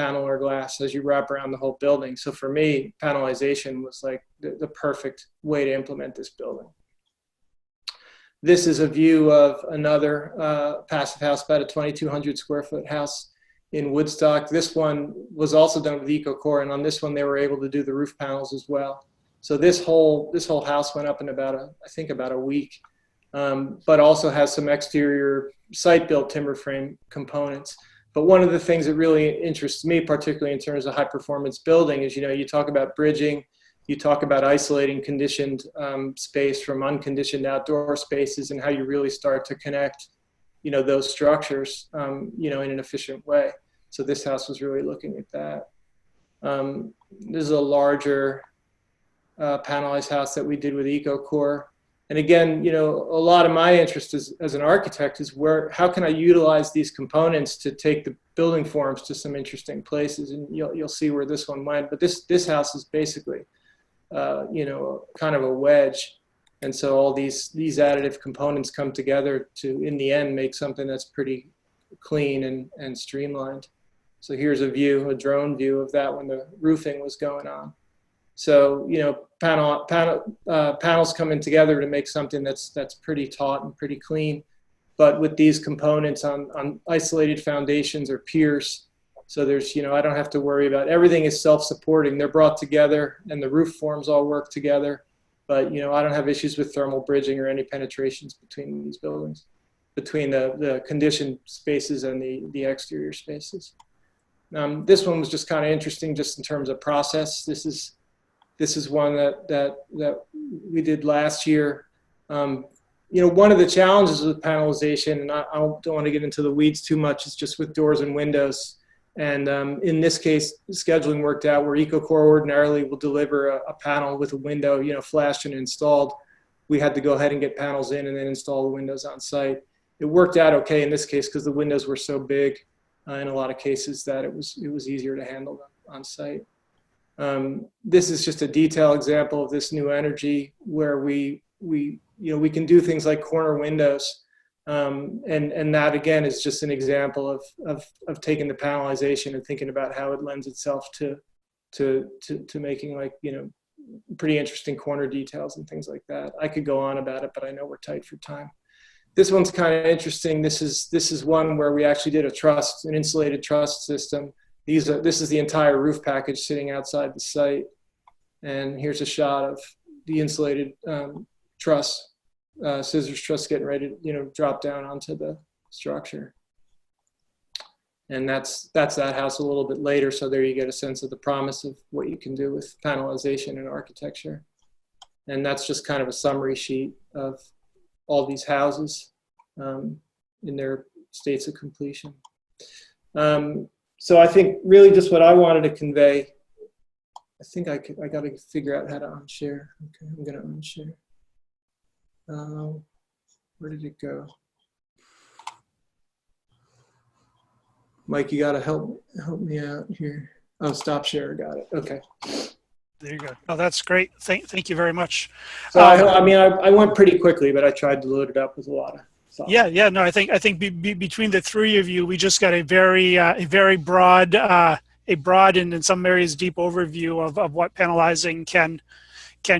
as you wrap around the whole building. So for me, panelization was like the perfect way to implement this building. This is a view of another passive house, about a 2,200 square foot house in Woodstock. This one was also done with EcoCore, and on this one they were able to do the roof panels as well. So this whole house went up in about a week, but also has some exterior site-built timber frame components. But one of the things that really interests me, particularly in terms of high-performance building, is you talk about bridging, you talk about isolating conditioned space from unconditioned outdoor spaces, and how you really start to connect those structures, in an efficient way. So this house was really looking at that. This is a larger panelized house that we did with EcoCore. And again, a lot of my interest as an architect is how can I utilize these components to take the building forms to some interesting places? And you'll see where this one went. But this house is basically, kind of a wedge. And so all these additive components come together to, in the end, make something that's pretty clean and streamlined. So here's a drone view of that when the roofing was going on. So, panels coming together to make something that's pretty taut and pretty clean, but with these components on isolated foundations or piers. So there's, I don't have to worry about, everything is self-supporting. They're brought together and the roof forms all work together. But, I don't have issues with thermal bridging or any penetrations between these buildings, between the conditioned spaces and the exterior spaces. This one was just kind of interesting just in terms of process. This is one that we did last year. one of the challenges with panelization, and I don't want to get into the weeds too much, is just with doors and windows. And in this case, scheduling worked out where EcoCore ordinarily will deliver a panel with a window, flashed and installed. We had to go ahead and get panels in and then install the windows on site. It worked out okay in this case because the windows were so big in a lot of cases that it was easier to handle them on site. This is just a detail example of this new energy where we can do things like corner windows. And that again is just an example of taking the panelization and thinking about how it lends itself to making pretty interesting corner details and things like that. I could go on about it, but I know we're tight for time. This one's kind of interesting. This is one where we actually did an insulated truss system. This is the entire roof package sitting outside the site. And here's a shot of the insulated truss. Scissors truss getting ready to drop down onto the structure, and that's that house a little bit later. So there you get a sense of the promise of what you can do with panelization and architecture. And that's just kind of a summary sheet of all these houses in their states of completion. So I think really just what I wanted to convey. I think I got to figure out how to unshare. Okay, I'm going to unshare. Where did it go? Mike, you got to help me out here. Oh, stop share. Got it. Okay. There you go. Oh, that's great. Thank you very much. So I went pretty quickly, but I tried to load it up with a lot of thought. Yeah. No, I think between the three of you, we just got a very broad, and in some areas deep overview of what panelizing can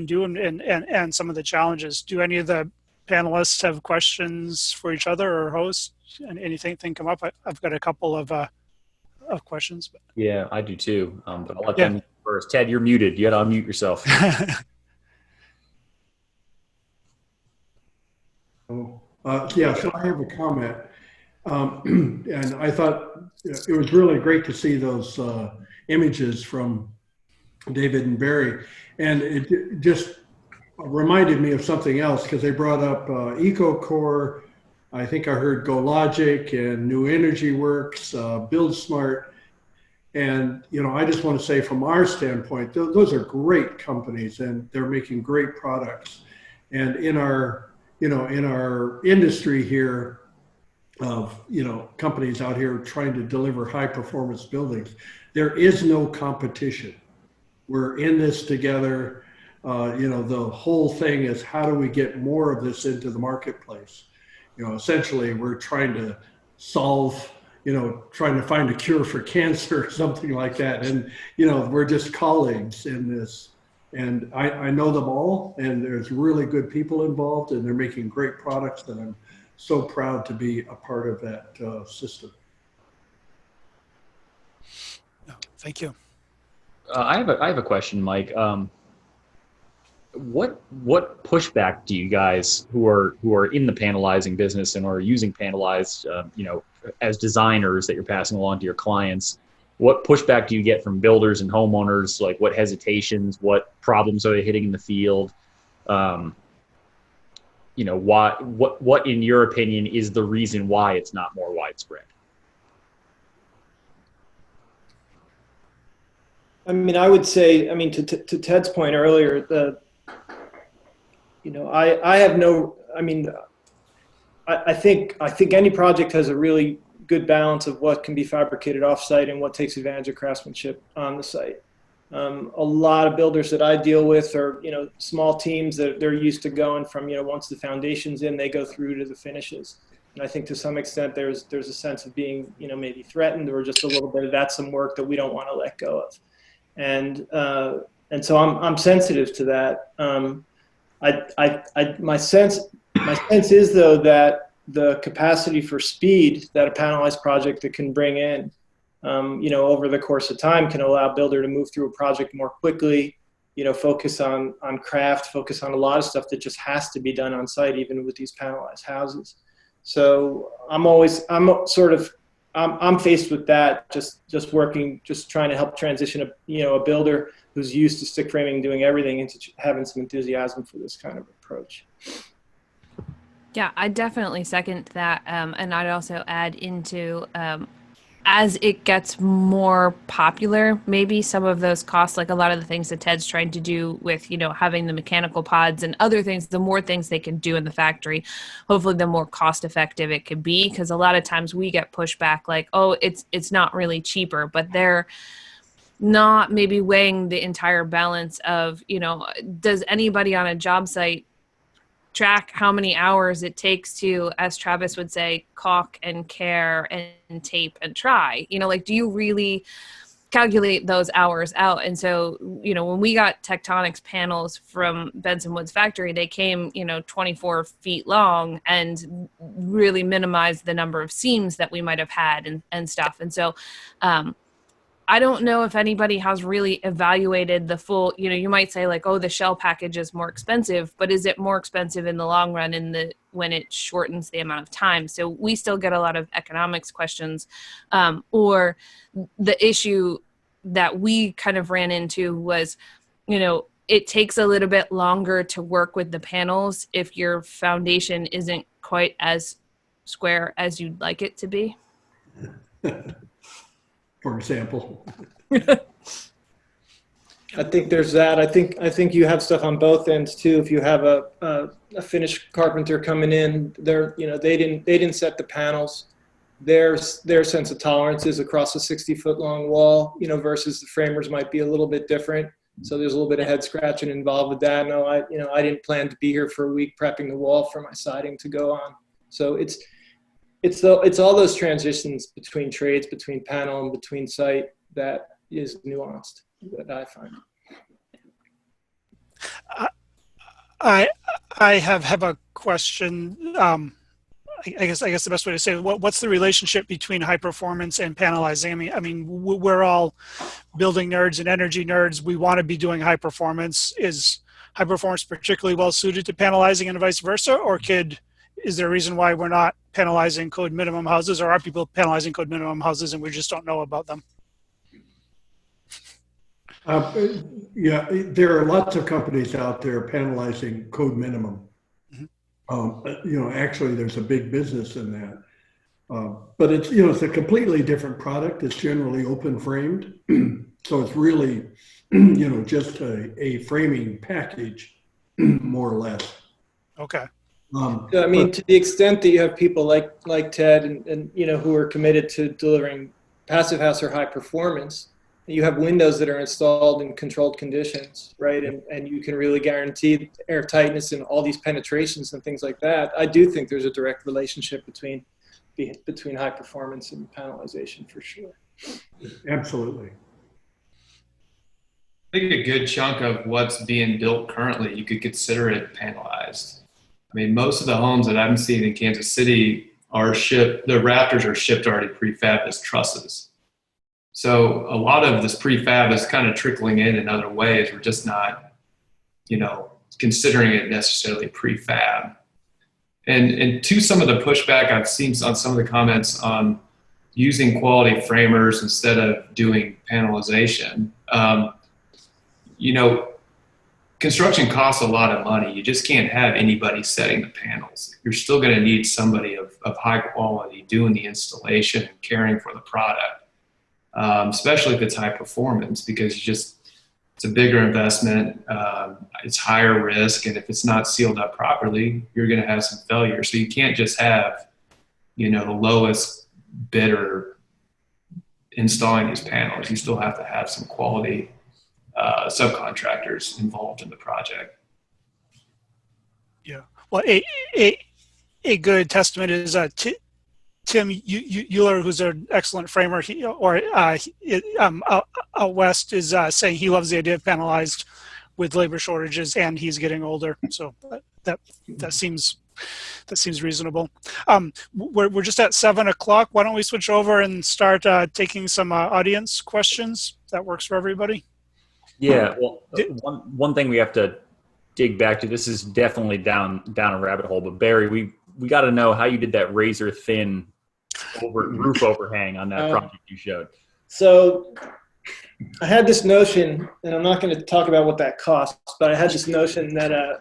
do and some of the challenges. Do any of the panelists have questions for each other or hosts? And anything come up? I've got a couple of questions. Yeah, I do too. But I'll let them first. Ted, you're muted. You got to unmute yourself. So I have a comment. And I thought it was really great to see those images from David and Barry. And it just reminded me of something else because they brought up EcoCore. I think I heard GoLogic and New Energy Works, Build Smart. And, I just want to say from our standpoint, those are great companies and they're making great products. And in our industry here of, companies out here trying to deliver high performance buildings, there is no competition. We're in this together. The whole thing is how do we get more of this into the marketplace? Essentially we're trying to solve, trying to find a cure for cancer or something like that. And, we're just colleagues in this. And I know them all, and there's really good people involved, and they're making great products, and I'm so proud to be a part of that system. Thank you. I have a question, Mike. What pushback do you guys who are in the panelizing business and are using Panelized, as designers that you're passing along to your clients? What pushback do you get from builders and homeowners? Like, what hesitations, what problems are they hitting in the field? What in your opinion is the reason why it's not more widespread? I would say, to Ted's point earlier, I think any project has a really good balance of what can be fabricated off-site and what takes advantage of craftsmanship on the site. A lot of builders that I deal with are, small teams that they're used to going from, once the foundation's in, they go through to the finishes. And I think to some extent there's a sense of being, maybe threatened or just a little bit of that's some work that we don't want to let go of. And so I'm sensitive to that. My sense is though that the capacity for speed that a panelized project that can bring in, over the course of time can allow a builder to move through a project more quickly, focus on craft, focus on a lot of stuff that just has to be done on site, even with these panelized houses. So I'm faced with that, just working, just trying to help transition a builder who's used to stick framing, doing everything, into having some enthusiasm for this kind of approach. Yeah, I definitely second that. And I'd also add into as it gets more popular, maybe some of those costs, like a lot of the things that Ted's trying to do with, having the mechanical pods and other things, the more things they can do in the factory, hopefully the more cost effective it could be. Because a lot of times we get pushback like, oh, it's not really cheaper, but they're not maybe weighing the entire balance of, does anybody on a job site track how many hours it takes to, as Travis would say, caulk and care and tape and try, do you really calculate those hours out? And so, when we got Tectonics panels from Benson Woods factory, they came, 24 feet long and really minimized the number of seams that we might have had and stuff. And so, I don't know if anybody has really evaluated the full, you might say like, oh, the shell package is more expensive, but is it more expensive in the long run when it shortens the amount of time? So we still get a lot of economics questions, or the issue that we kind of ran into was, it takes a little bit longer to work with the panels if your foundation isn't quite as square as you'd like it to be. For example. I think there's that. I think you have stuff on both ends too. If you have a finished carpenter coming in, they didn't set the panels. Their sense of tolerance is across a 60-foot long wall, versus the framers might be a little bit different. So there's a little bit of head scratching involved with that. No, I didn't plan to be here for a week prepping the wall for my siding to go on. So it's all those transitions between trades, between panel and between site that is nuanced that I find. I have a question. I guess the best way to say it, what's the relationship between high performance and panelizing? I mean, we're all building nerds and energy nerds. We want to be doing high performance. Is high performance particularly well suited to panelizing and vice versa, or is there a reason why we're not penalizing code minimum houses, or are people penalizing code minimum houses and we just don't know about them? Yeah, there are lots of companies out there penalizing code minimum. Actually, there's a big business in that. But it's a completely different product. It's generally open framed. So it's really, just a framing package, more or less. Okay. To the extent that you have people like Ted and who are committed to delivering passive house or high performance, you have windows that are installed in controlled conditions, right? And you can really guarantee air tightness and all these penetrations and things like that. I do think there's a direct relationship between high performance and panelization for sure. Absolutely. I think a good chunk of what's being built currently, you could consider it panelized. I mean, most of the homes that I'm seeing in Kansas City are shipped, the rafters are shipped already prefab as trusses. So a lot of this prefab is kind of trickling in other ways. We're just not, considering it necessarily prefab. And to some of the pushback I've seen on some of the comments on using quality framers instead of doing panelization, construction costs a lot of money. You just can't have anybody setting the panels. You're still going to need somebody of high quality doing the installation and caring for the product. Especially if it's high performance, because it's a bigger investment, it's higher risk, and if it's not sealed up properly, you're going to have some failure. So you can't just have, the lowest bidder installing these panels. You still have to have some quality subcontractors involved in the project. Yeah. Well, a good testament is Tim Euler, who's an excellent framer, out west, is saying he loves the idea of panelized with labor shortages, and he's getting older. So that seems reasonable. We're just at 7:00. Why don't we switch over and start taking some audience questions? That works for everybody. Yeah. Well, one thing we have to dig back to. This is definitely down a rabbit hole. But Barry, we got to know how you did that razor thin roof overhang on that project you showed. So I had this notion, and I'm not going to talk about what that costs, but I had this notion that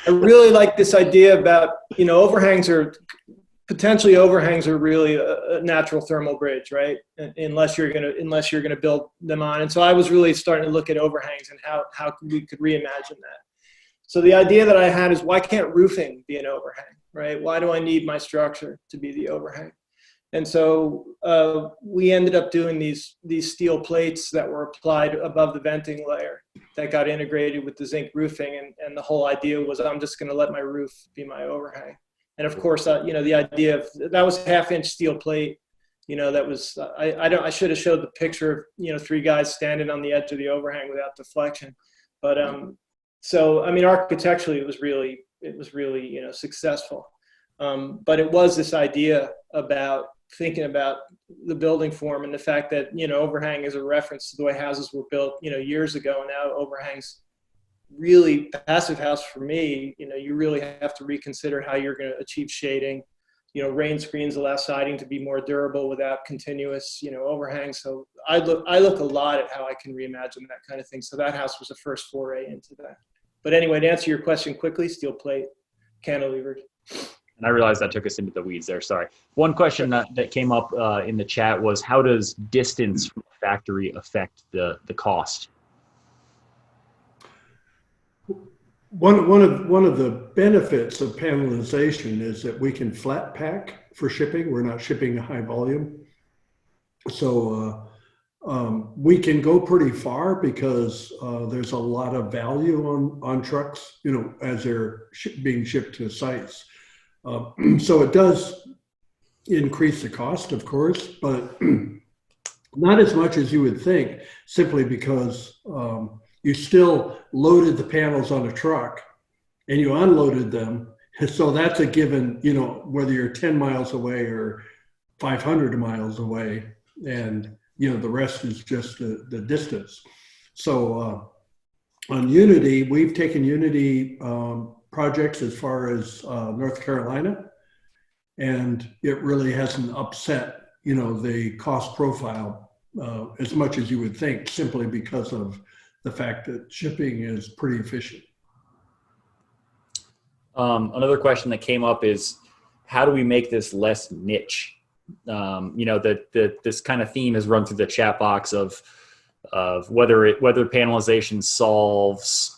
I really like this idea about, overhangs are really a natural thermal bridge, right? Unless you're gonna build them on. And so I was really starting to look at overhangs and how we could reimagine that. So the idea that I had is, why can't roofing be an overhang, right? Why do I need my structure to be the overhang? And so we ended up doing these steel plates that were applied above the venting layer that got integrated with the zinc roofing. And the whole idea was, I'm just going to let my roof be my overhang. And of course, the idea of that was 1/2-inch steel plate. That was I should have showed the picture of 3 guys standing on the edge of the overhang without deflection. But so I mean, architecturally, it was really successful. But it was this idea about thinking about the building form and the fact that, overhang is a reference to the way houses were built, years ago. And now overhangs, really, passive house for me, you really have to reconsider how you're going to achieve shading. Rain screens allow siding to be more durable without continuous, overhangs. So I look a lot at how I can reimagine that kind of thing. So that house was the first foray into that. But anyway, to answer your question quickly, steel plate, cantilevered. And I realized that took us into the weeds there. Sorry. One question that came up in the chat was, how does distance from the factory affect the cost? One of the benefits of panelization is that we can flat pack for shipping. We're not shipping a high volume. So we can go pretty far because there's a lot of value on trucks, as they're being shipped to sites. So it does increase the cost, of course, but not as much as you would think, simply because you still loaded the panels on a truck and you unloaded them. So that's a given, whether you're 10 miles away or 500 miles away, and, the rest is just the distance. So on Unity, we've taken Unity projects as far as North Carolina, and it really hasn't upset, the cost profile as much as you would think, simply because of the fact that shipping is pretty efficient. Another question that came up is, how do we make this less niche? This kind of theme has run through the chat box of whether panelization solves,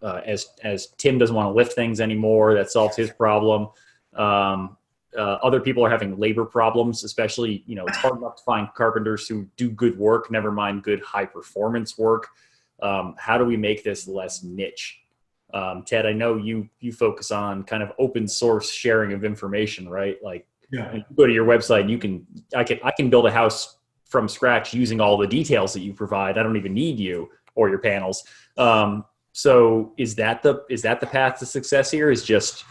as Tim doesn't want to lift things anymore, that solves his problem. Other people are having labor problems, especially, it's hard enough to find carpenters who do good work, never mind good high performance work. How do we make this less niche? Ted, I know you focus on kind of open source sharing of information, right? Like, yeah, you go to your website and I can build a house from scratch using all the details that you provide. I don't even need you or your panels. So is that the path to success here, is just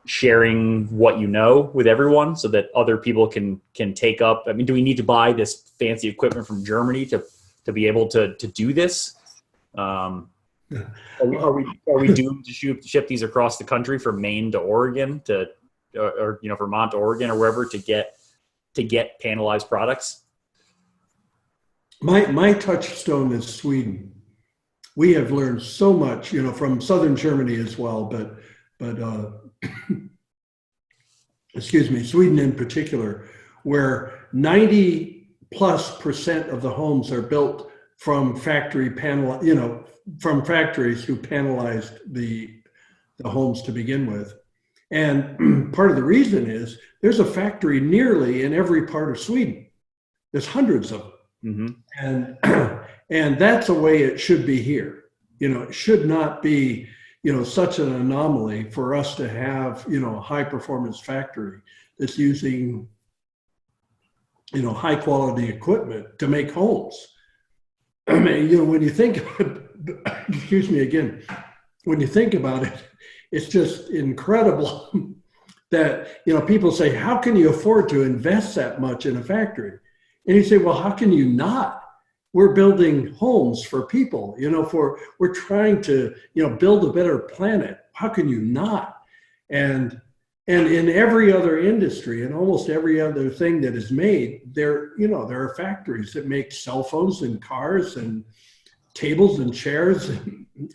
sharing what you know with everyone so that other people can take up? I mean, do we need to buy this fancy equipment from Germany to be able to do this? Are we doomed to ship these across the country from Maine to Oregon or Vermont to Oregon or wherever to get panelized products? My touchstone is Sweden. We have learned so much, from southern Germany as well, but excuse me, Sweden in particular, where 90+% of the homes are built from factory from factories who panelized the homes to begin with. And part of the reason is there's a factory nearly in every part of Sweden. There's hundreds of them. Mm-hmm. And that's the way it should be here. It should not be, such an anomaly for us to have, a high performance factory that's using, high quality equipment to make homes. I mean, when you think, excuse me again, when you think about it, it's just incredible that, people say, how can you afford to invest that much in a factory? And you say, well, how can you not? We're building homes for people, we're trying to, build a better planet. How can you not? And in every other industry and almost every other thing that is made, there are factories that make cell phones and cars and tables and chairs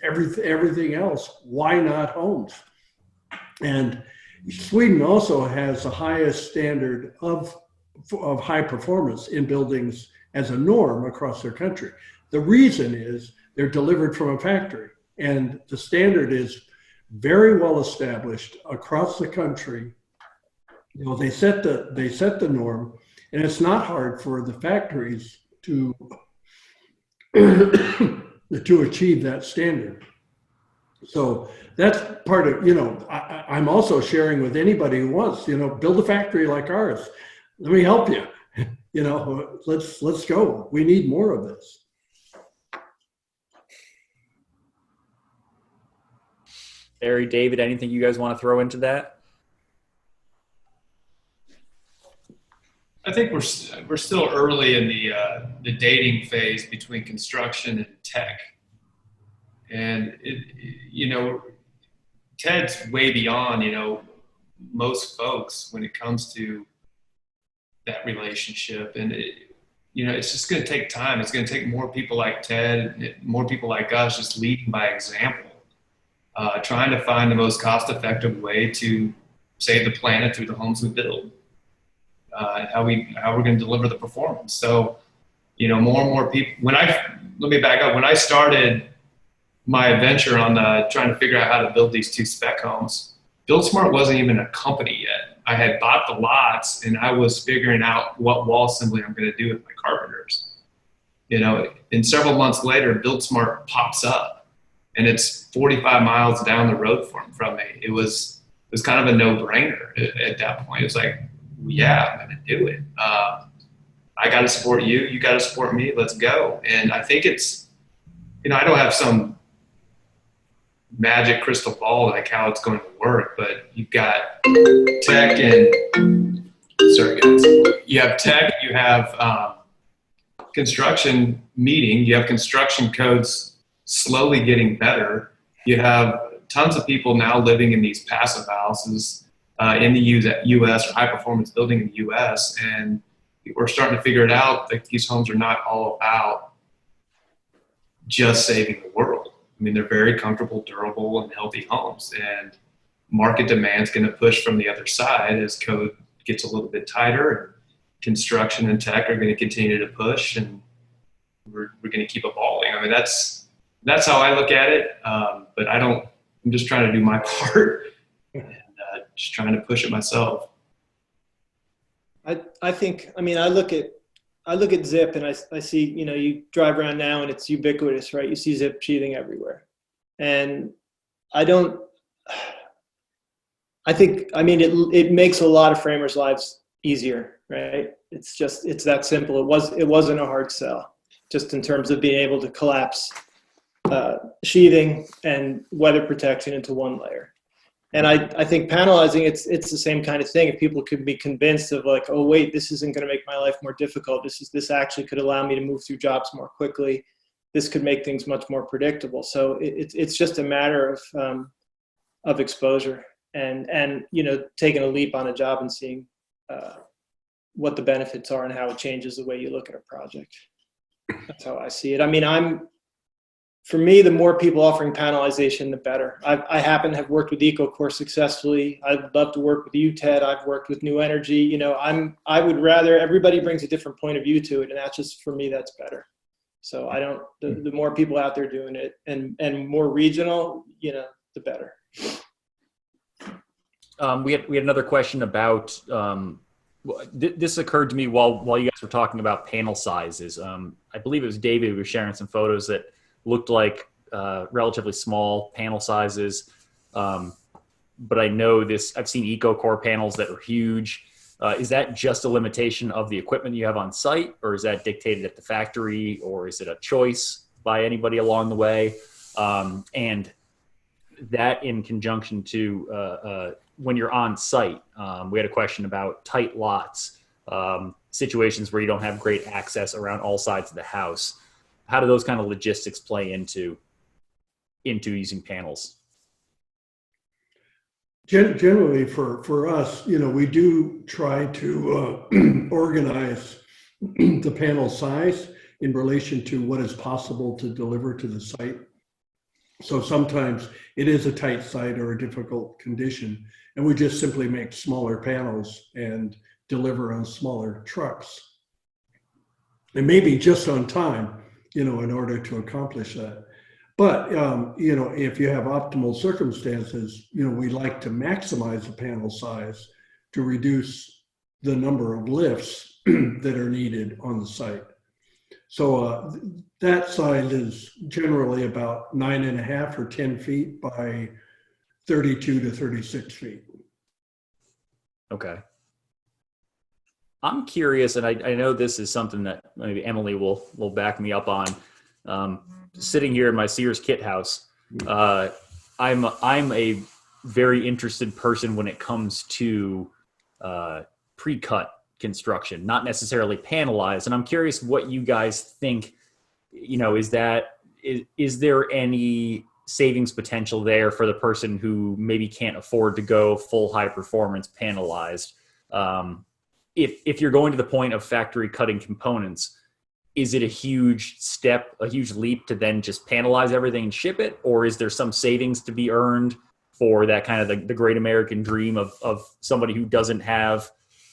everything else, why not homes? And Sweden also has the highest standard of high performance in buildings as a norm across their country. The reason is they're delivered from a factory, and the standard is very well established across the country. You know, they set the norm, and it's not hard for the factories to to achieve that standard. So that's part of, you know, I'm also sharing with anybody who wants, you know, build a factory like ours. Let me help you. You know, let's go. We need more of this. Barry, David, anything you guys want to throw into that? I think we're still early in the dating phase between construction and tech, and you know, Ted's way beyond, you know, most folks when it comes to that relationship, and you know, it's just going to take time. It's going to take more people like Ted, more people like us, just leading by example, trying to find the most cost-effective way to save the planet through the homes we build. And how we're going to deliver the performance. So, you know, more and more people. Let me back up. When I started my adventure on trying to figure out how to build these 2 spec homes, BuildSmart wasn't even a company yet. I had bought the lots, and I was figuring out what wall assembly I'm going to do with my carpenters. You know, and several months later, BuildSmart pops up, and it's 45 miles down the road from me. It was kind of a no-brainer at that point. It was like, yeah, I'm going to do it. I got to support you. You got to support me. Let's go. And I think it's, you know, I don't have some magic crystal ball like how it's going to work, but you've got tech and, sorry guys, you have tech, you have construction meeting, you have construction codes slowly getting better. You have tons of people now living in these passive houses in the U.S. or high performance building in the U.S. And we're starting to figure it out that these homes are not all about just saving the world. I mean, they're very comfortable, durable, and healthy homes. And market demand's going to push from the other side as code gets a little bit tighter. And construction and tech are going to continue to push, and we're going to keep evolving. I mean, that's how I look at it. But I'm just trying to do my part. Just trying to push it myself. I think, I mean, I look at Zip, and I see, you know, you drive around now and it's ubiquitous, right? You see Zip sheathing everywhere. And I think, I mean, it makes a lot of framers' lives easier, right? It's that simple. It wasn't a hard sell, just in terms of being able to collapse sheathing and weather protection into one layer. And I think panelizing, it's the same kind of thing. If people could be convinced of like, oh wait, this isn't going to make my life more difficult. This actually could allow me to move through jobs more quickly. This could make things much more predictable. So it's just a matter of exposure and you know, taking a leap on a job and seeing what the benefits are and how it changes the way you look at a project. That's how I see it. I mean, for me, the more people offering panelization, the better. I happen to have worked with EcoCore successfully. I'd love to work with you, Ted. I've worked with New Energy. You know, I would rather, everybody brings a different point of view to it, and that's just, for me, that's better. So the more people out there doing it and more regional, you know, the better. We had another question about, this occurred to me while you guys were talking about panel sizes. I believe it was David who was sharing some photos that looked like relatively small panel sizes. But I know I've seen EcoCore panels that are huge. Is that just a limitation of the equipment you have on site, or is that dictated at the factory, or is it a choice by anybody along the way? And that in conjunction to when you're on site, we had a question about tight lots, situations where you don't have great access around all sides of the house. How do those kind of logistics play into using panels? Generally, for us, you know, we do try to organize the panel size in relation to what is possible to deliver to the site. So sometimes it is a tight site or a difficult condition, and we just simply make smaller panels and deliver on smaller trucks. And maybe just on time, in order to accomplish that. But, if you have optimal circumstances, we like to maximize the panel size to reduce the number of lifts that are needed on the site. So that size is generally about 9.5 or 10 feet by 32 to 36 feet. Okay. I'm curious, and I know this is something that maybe Emily will back me up on. Sitting here in my Sears kit house, I'm a very interested person when it comes to pre-cut construction, not necessarily panelized. And I'm curious what you guys think. Is there any savings potential there for the person who maybe can't afford to go full high performance panelized? If you're going to the point of factory cutting components, is it a huge step, a huge leap to then just panelize everything and ship it? Or is there some savings to be earned for that kind of the great American dream of somebody who doesn't have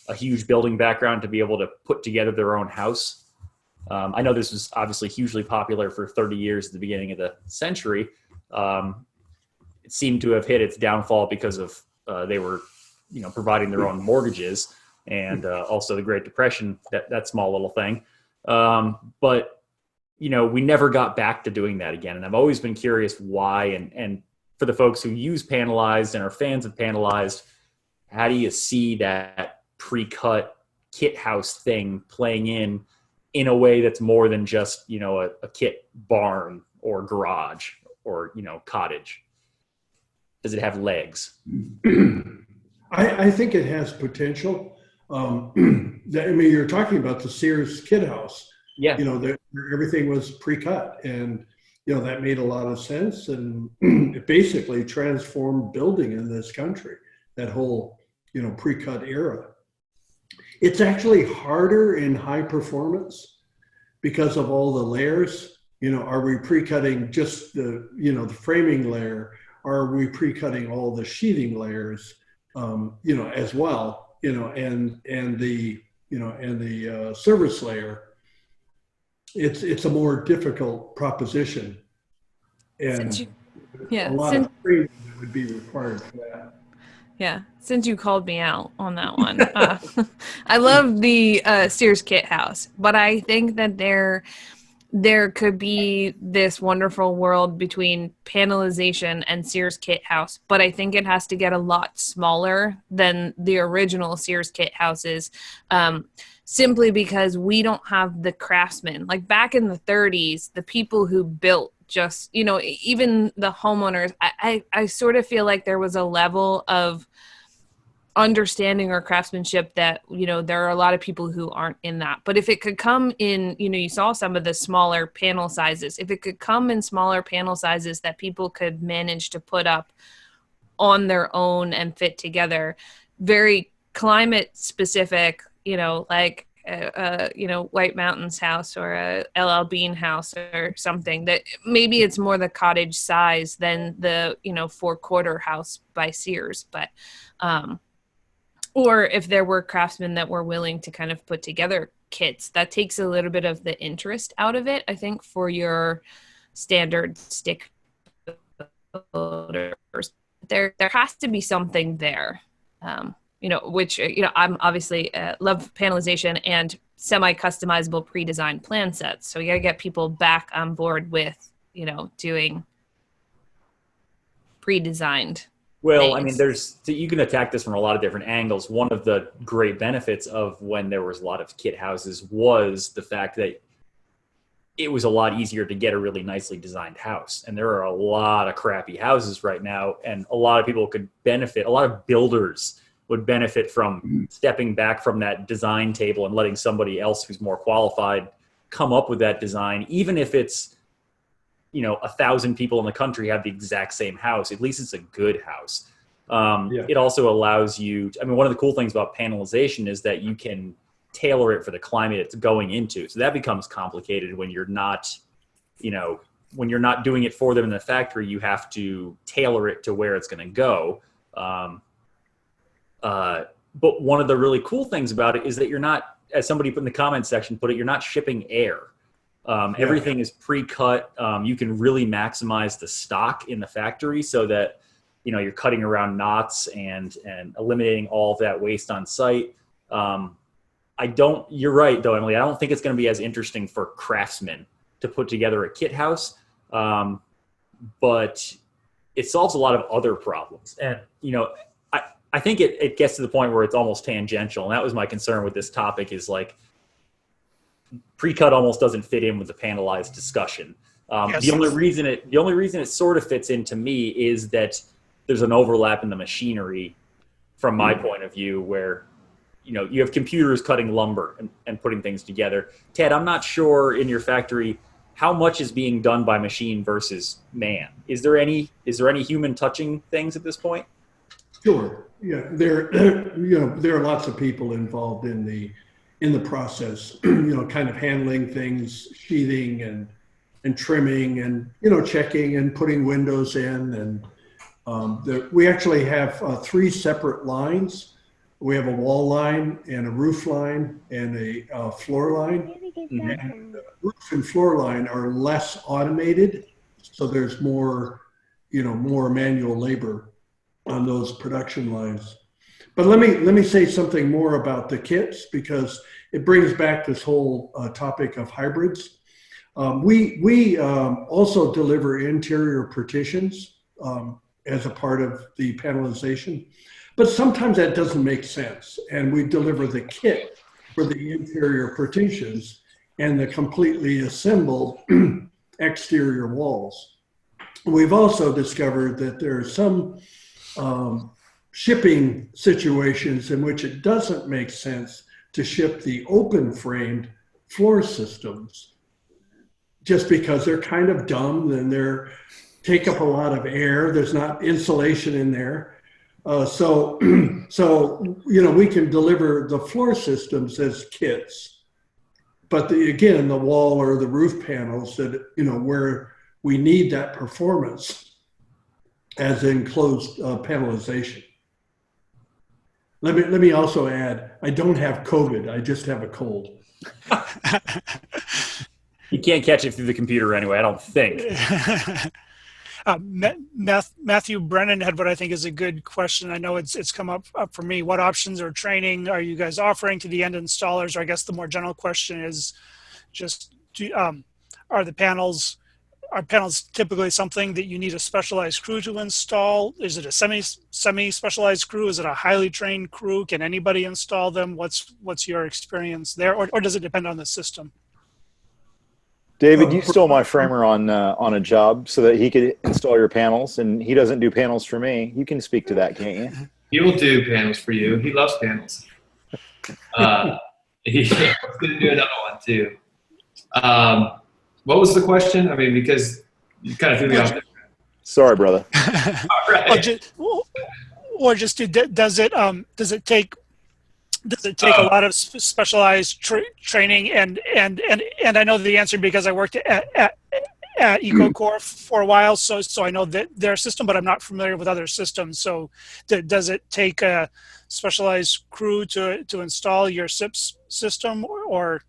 a huge building background to be able to put together their own house? I know this was obviously hugely popular for 30 years at the beginning of the century. It seemed to have hit its downfall because of they were, providing their own mortgages. And also the Great Depression, that small little thing. But, we never got back to doing that again. And I've always been curious why. And for the folks who use Panelized and are fans of Panelized, how do you see that pre-cut kit house thing playing in a way that's more than just, a kit barn or garage or, cottage? Does it have legs? I think it has potential. You're talking about the Sears kit house. Yeah. Everything was pre-cut, and that made a lot of sense, and it basically transformed building in this country. That whole pre-cut era. It's actually harder in high performance because of all the layers. Are we pre-cutting just the the framing layer? Or are we pre-cutting all the sheathing layers? As well. And the service layer, it's a more difficult proposition, and a lot of training that would be required for that. Yeah, since you called me out on that one, I love the Sears kit house, but I think that there could be this wonderful world between panelization and Sears kit house, but I think it has to get a lot smaller than the original Sears kit houses, simply because we don't have the craftsmen. Like back in the 30s, the people who built just, even the homeowners, I sort of feel like there was a level of understanding or craftsmanship that there are a lot of people who aren't in that. But if it could come in, you saw some of the smaller panel sizes, if it could come in smaller panel sizes that people could manage to put up on their own and fit together, very climate specific, like White Mountains house or a LL Bean house or something, that maybe it's more the cottage size than the 4-quarter house by Sears, but or if there were craftsmen that were willing to kind of put together kits, that takes a little bit of the interest out of it, I think, for your standard stick builders. There has to be something there, which, I'm obviously love panelization and semi-customizable pre-designed plan sets. So you got to get people back on board with, doing pre-designed. Well, I mean, you can attack this from a lot of different angles. One of the great benefits of when there was a lot of kit houses was the fact that it was a lot easier to get a really nicely designed house. And there are a lot of crappy houses right now, and a lot of people could benefit. A lot of builders would benefit from stepping back from that design table and letting somebody else who's more qualified come up with that design, even if it's 1,000 people in the country have the exact same house. At least it's a good house. It also allows you, one of the cool things about panelization is that you can tailor it for the climate it's going into. So that becomes complicated when you're not, when you're not doing it for them in the factory, you have to tailor it to where it's going to go. But one of the really cool things about it is that you're not, as somebody put in the comment section, you're not shipping air. Everything is pre-cut. You can really maximize the stock in the factory so that, you're cutting around knots and eliminating all of that waste on site. You're right though, Emily, I don't think it's going to be as interesting for craftsmen to put together a kit house. But it solves a lot of other problems. And, I think it gets to the point where it's almost tangential. And that was my concern with this topic, is like pre-cut almost doesn't fit in with the panelized discussion. Yes. The only reason it sort of fits in to me is that there's an overlap in the machinery from my point of view, where, you have computers cutting lumber and putting things together. Ted, I'm not sure in your factory how much is being done by machine versus man. Is there any human touching things at this point? Sure. Yeah, there are lots of people involved in the process. Kind of handling things, sheathing and trimming, and checking and putting windows in. And we actually have 3 separate lines. We have a wall line and a roof line and a floor line. And the roof and floor line are less automated, so there's more manual labor on those production lines. But let me say something more about the kits, because it brings back this whole topic of hybrids. We also deliver interior partitions as a part of the panelization, but sometimes that doesn't make sense, and we deliver the kit for the interior partitions and the completely assembled exterior walls. We've also discovered that there are some shipping situations in which it doesn't make sense to ship the open framed floor systems, just because they're kind of dumb and they take up a lot of air. There's not insulation in there. So we can deliver the floor systems as kits, but the wall or the roof panels that, where we need that performance as enclosed panelization. Let me also add, I don't have COVID. I just have a cold. You can't catch it through the computer anyway, I don't think. Matthew Brennan had what I think is a good question. I know it's come up for me. What options or training are you guys offering to the end installers? Or I guess the more general question is just, are panels typically something that you need a specialized crew to install? Is it a semi-specialized crew? Is it a highly trained crew? Can anybody install them? What's your experience there? Or does it depend on the system? David, you stole my framer on a job so that he could install your panels, and he doesn't do panels for me. You can speak to that, can't you? He will do panels for you. He loves panels. He's going to do another one too. What was the question? I mean, because you kind of threw me off there. Sorry, brother. All right. Does it take a lot of specialized training? And I know the answer because I worked at EcoCore for a while, so I know that their system, but I'm not familiar with other systems. So does it take a specialized crew to install your SIPS system, or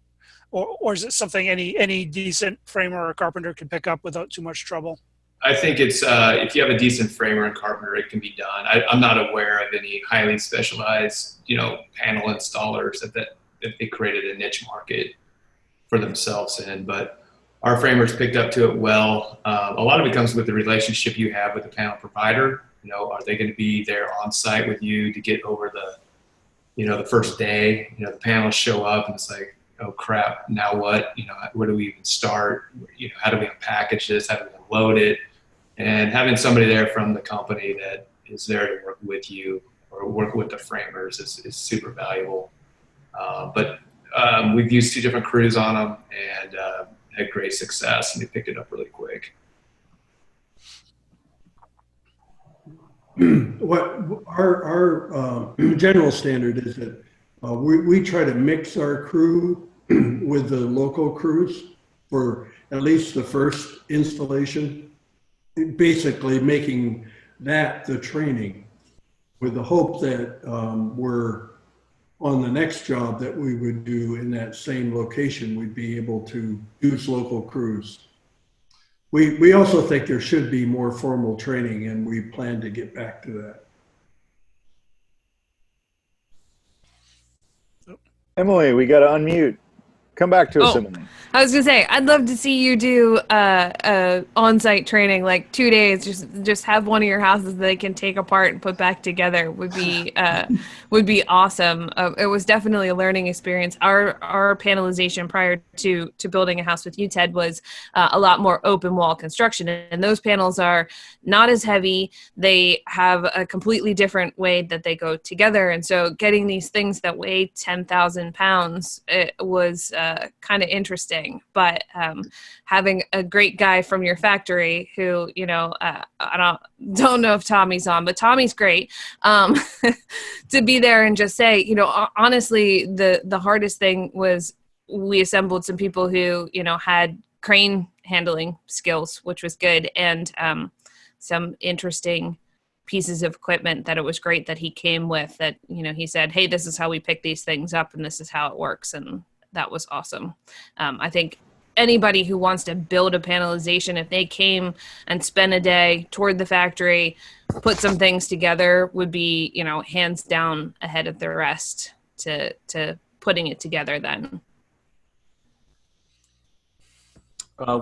is it something any decent framer or carpenter can pick up without too much trouble? I think it's if you have a decent framer and carpenter, it can be done. I'm not aware of any highly specialized, panel installers that they created a niche market for themselves in. But our framers picked up to it well. A lot of it comes with the relationship you have with the panel provider. Are they going to be there on site with you to get over the first day? The panels show up and it's like, oh crap, now what? Where do we even start? How do we unpackage this? How do we unload it? And having somebody there from the company that is there to work with you or work with the framers is super valuable. But we've used 2 different crews on them and had great success, and they picked it up really quick. What our general standard is that we try to mix our crew with the local crews at least the first installation, basically making that the training, with the hope that we're on the next job that we would do in that same location, we'd be able to use local crews. We also think there should be more formal training, and we plan to get back to that. Emily, we got to unmute. Come back to us, Oh. Emily. I was gonna say, I'd love to see you do on-site training, like 2 days. Just have one of your houses they can take apart and put back together. Would be awesome. It was definitely a learning experience. Our panelization prior to building a house with you, Ted, was a lot more open wall construction, and those panels are not as heavy. They have a completely different way that they go together, and so getting these things that weigh 10,000 pounds, it was kind of interesting. But having a great guy from your factory who, I don't know if Tommy's on, but Tommy's great, to be there and just say, honestly, the hardest thing was we assembled some people who, had crane handling skills, which was good, and some interesting pieces of equipment that it was great that he came with, that, he said, hey, this is how we pick these things up and this is how it works. And that was awesome. I think anybody who wants to build a panelization, if they came and spent a day, toured the factory, put some things together, would be, hands down ahead of the rest to putting it together then.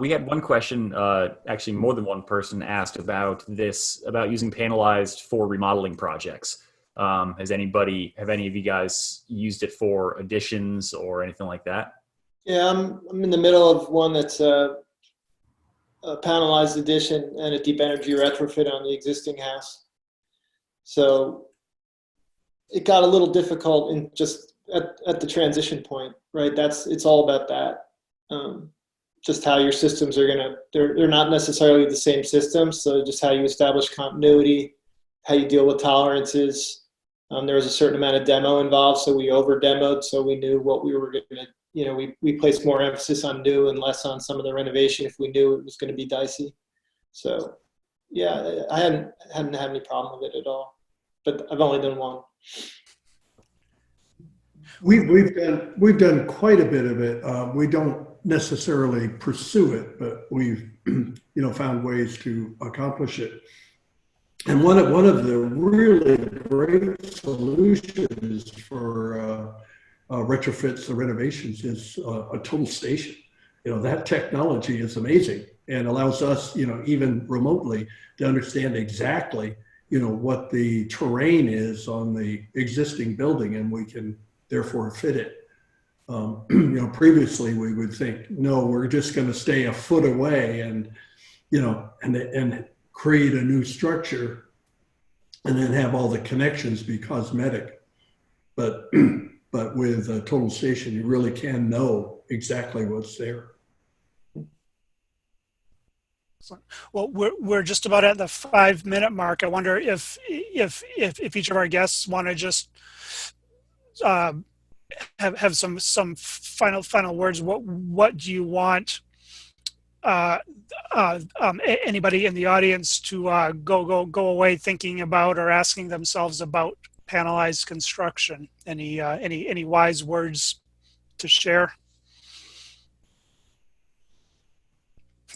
We had one question, actually more than one person asked about using Panelized for remodeling projects. Have any of you guys used it for additions or anything like that? Yeah, I'm in the middle of one that's a panelized addition and a deep energy retrofit on the existing house. So it got a little difficult in just at the transition point, right? It's all about that. Just how your systems are they're not necessarily the same systems. So just how you establish continuity, how you deal with tolerances. There was a certain amount of demo involved, so we over demoed, so we knew what we were going to, we placed more emphasis on new and less on some of the renovation if we knew it was going to be dicey. So yeah, I hadn't had any problem with it at all, but I've only done one. We've done quite a bit of it. We don't necessarily pursue it, but we've found ways to accomplish it. And one of the really great solutions for retrofits or renovations is a total station. That technology is amazing and allows us, even remotely, to understand exactly, what the terrain is on the existing building, and we can therefore fit it. Previously we would think, no, we're just going to stay a foot away and create a new structure and then have all the connections be cosmetic. But with a total station, you really can know exactly what's there. Well, we're just about at the 5-minute mark. I wonder if each of our guests want to just have some final words. What do you want anybody in the audience to go away thinking about or asking themselves about panelized construction? Any wise words to share?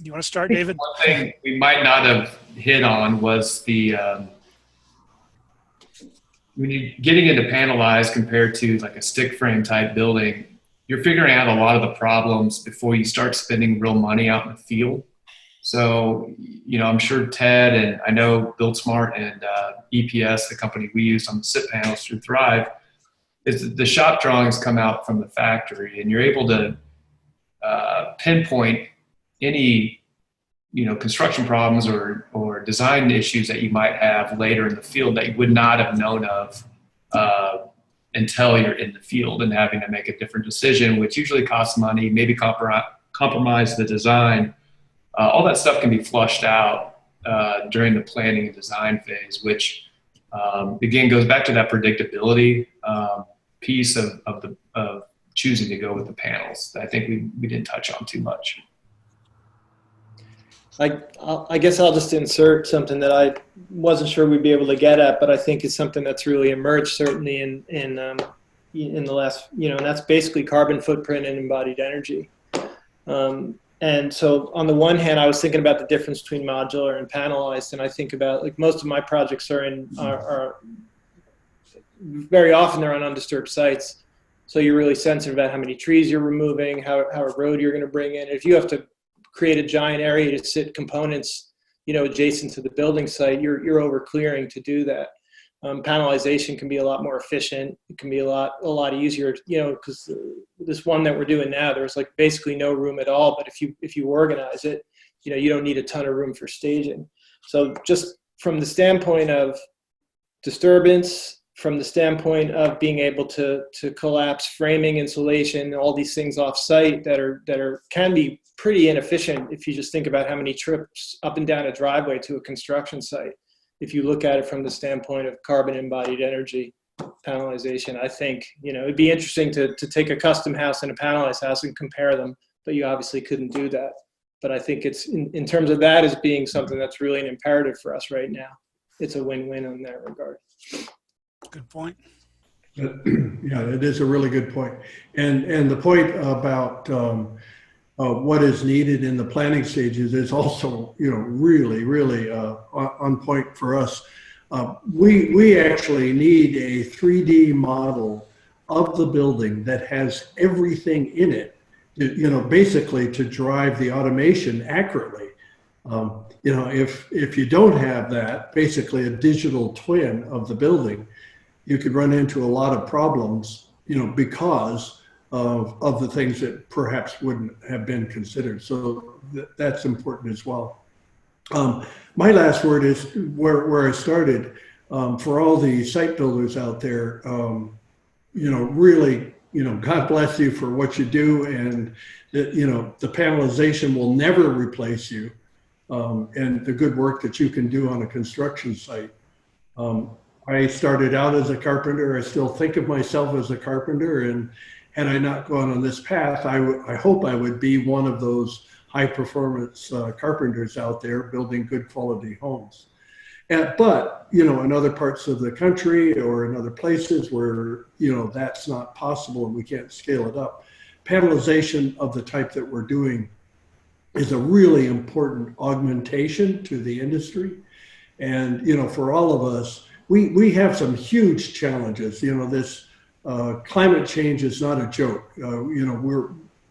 You want to start, David? One thing we might not have hit on was when you're getting into Panelized compared to like a stick frame type building, you're figuring out a lot of the problems before you start spending real money out in the field. So, I'm sure Ted and I know Build Smart and EPS, the company we used on the SIP panels through Thrive, is the shop drawings come out from the factory, and you're able to pinpoint any construction problems or design issues that you might have later in the field that you would not have known of until you're in the field and having to make a different decision, which usually costs money, maybe compromise the design. All that stuff can be flushed out during the planning and design phase, which again goes back to that predictability piece of choosing to go with the panels that I think we didn't touch on too much. I guess I'll just insert something that I wasn't sure we'd be able to get at, but I think is something that's really emerged certainly in the last, and that's basically carbon footprint and embodied energy. And so on the one hand, I was thinking about the difference between modular and panelized, and I think about, like, most of my projects are very often they're on undisturbed sites. So you're really sensitive about how many trees you're removing, how a road you're going to bring in. If you have to create a giant area to sit components, adjacent to the building site, you're over clearing to do that. Panelization can be a lot more efficient. It can be a lot easier, because this one that we're doing now, there's like basically no room at all. But if you organize it, you don't need a ton of room for staging. So just from the standpoint of disturbance, from the standpoint of being able to collapse framing, insulation, all these things off site that can be pretty inefficient if you just think about how many trips up and down a driveway to a construction site. If you look at it from the standpoint of carbon embodied energy panelization, I think, it'd be interesting to take a custom house and a panelized house and compare them, but you obviously couldn't do that. But I think it's in terms of that as being something that's really an imperative for us right now. It's a win-win in that regard. Good point. Yeah, it is a really good point. And the point about what is needed in the planning stages is also, really, really on point for us. We actually need a 3D model of the building that has everything in it, basically to drive the automation accurately. If you don't have that, basically a digital twin of the building, you could run into a lot of problems, because of the things that perhaps wouldn't have been considered. So that's important as well. My last word is where I started. For all the site builders out there, really, God bless you for what you do, and the panelization will never replace you, and the good work that you can do on a construction site. I started out as a carpenter. I still think of myself as a carpenter, and had I not gone on this path, I hope I would be one of those high performance carpenters out there building good quality homes. But, in other parts of the country or in other places where, that's not possible and we can't scale it up, panelization of the type that we're doing is a really important augmentation to the industry. And, for all of us, we have some huge challenges. This climate change is not a joke.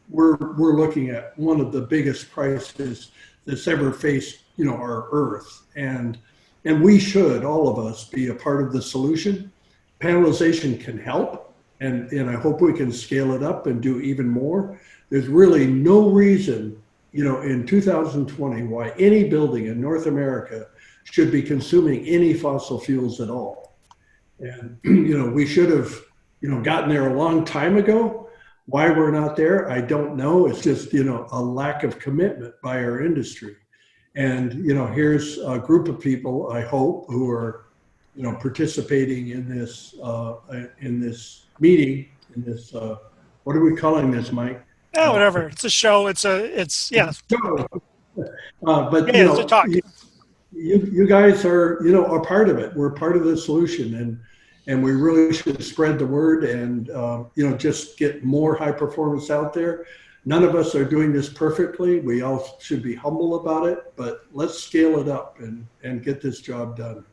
We're looking at one of the biggest crises that's ever faced, our Earth, and we should, all of us, be a part of the solution. Panelization can help, and I hope we can scale it up and do even more. There's really no reason, in 2020, why any building in North America should be consuming any fossil fuels at all. And, we should have, gotten there a long time ago. Why we're not there, I don't know. It's just, a lack of commitment by our industry. And, here's a group of people, I hope, who are, participating in this meeting, in this, what are we calling this, Mike? Yeah, whatever. It's a show. It's yeah. But, it's a talk. You guys are, a part of it. We're part of the solution, and we really should spread the word and, just get more high performance out there. None of us are doing this perfectly. We all should be humble about it, but let's scale it up and get this job done.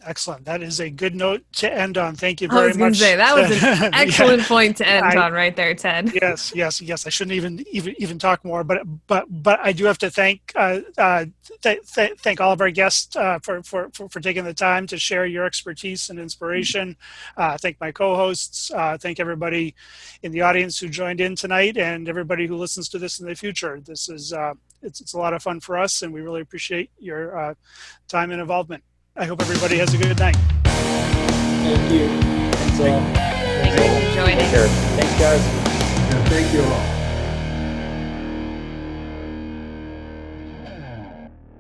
Excellent. That is a good note to end on. Thank you I very was going much. to say that was an excellent point to end on right there, Ted. Yes. I shouldn't even talk more, but I do have to thank all of our guests for taking the time to share your expertise and inspiration. Thank my co-hosts. Thank everybody in the audience who joined in tonight, and everybody who listens to this in the future. This is it's a lot of fun for us, and we really appreciate your time and involvement. I hope everybody has a good night. Thank you. Thanks all. Thank you for joining. Take care. Thanks, guys. Yeah, thank you all.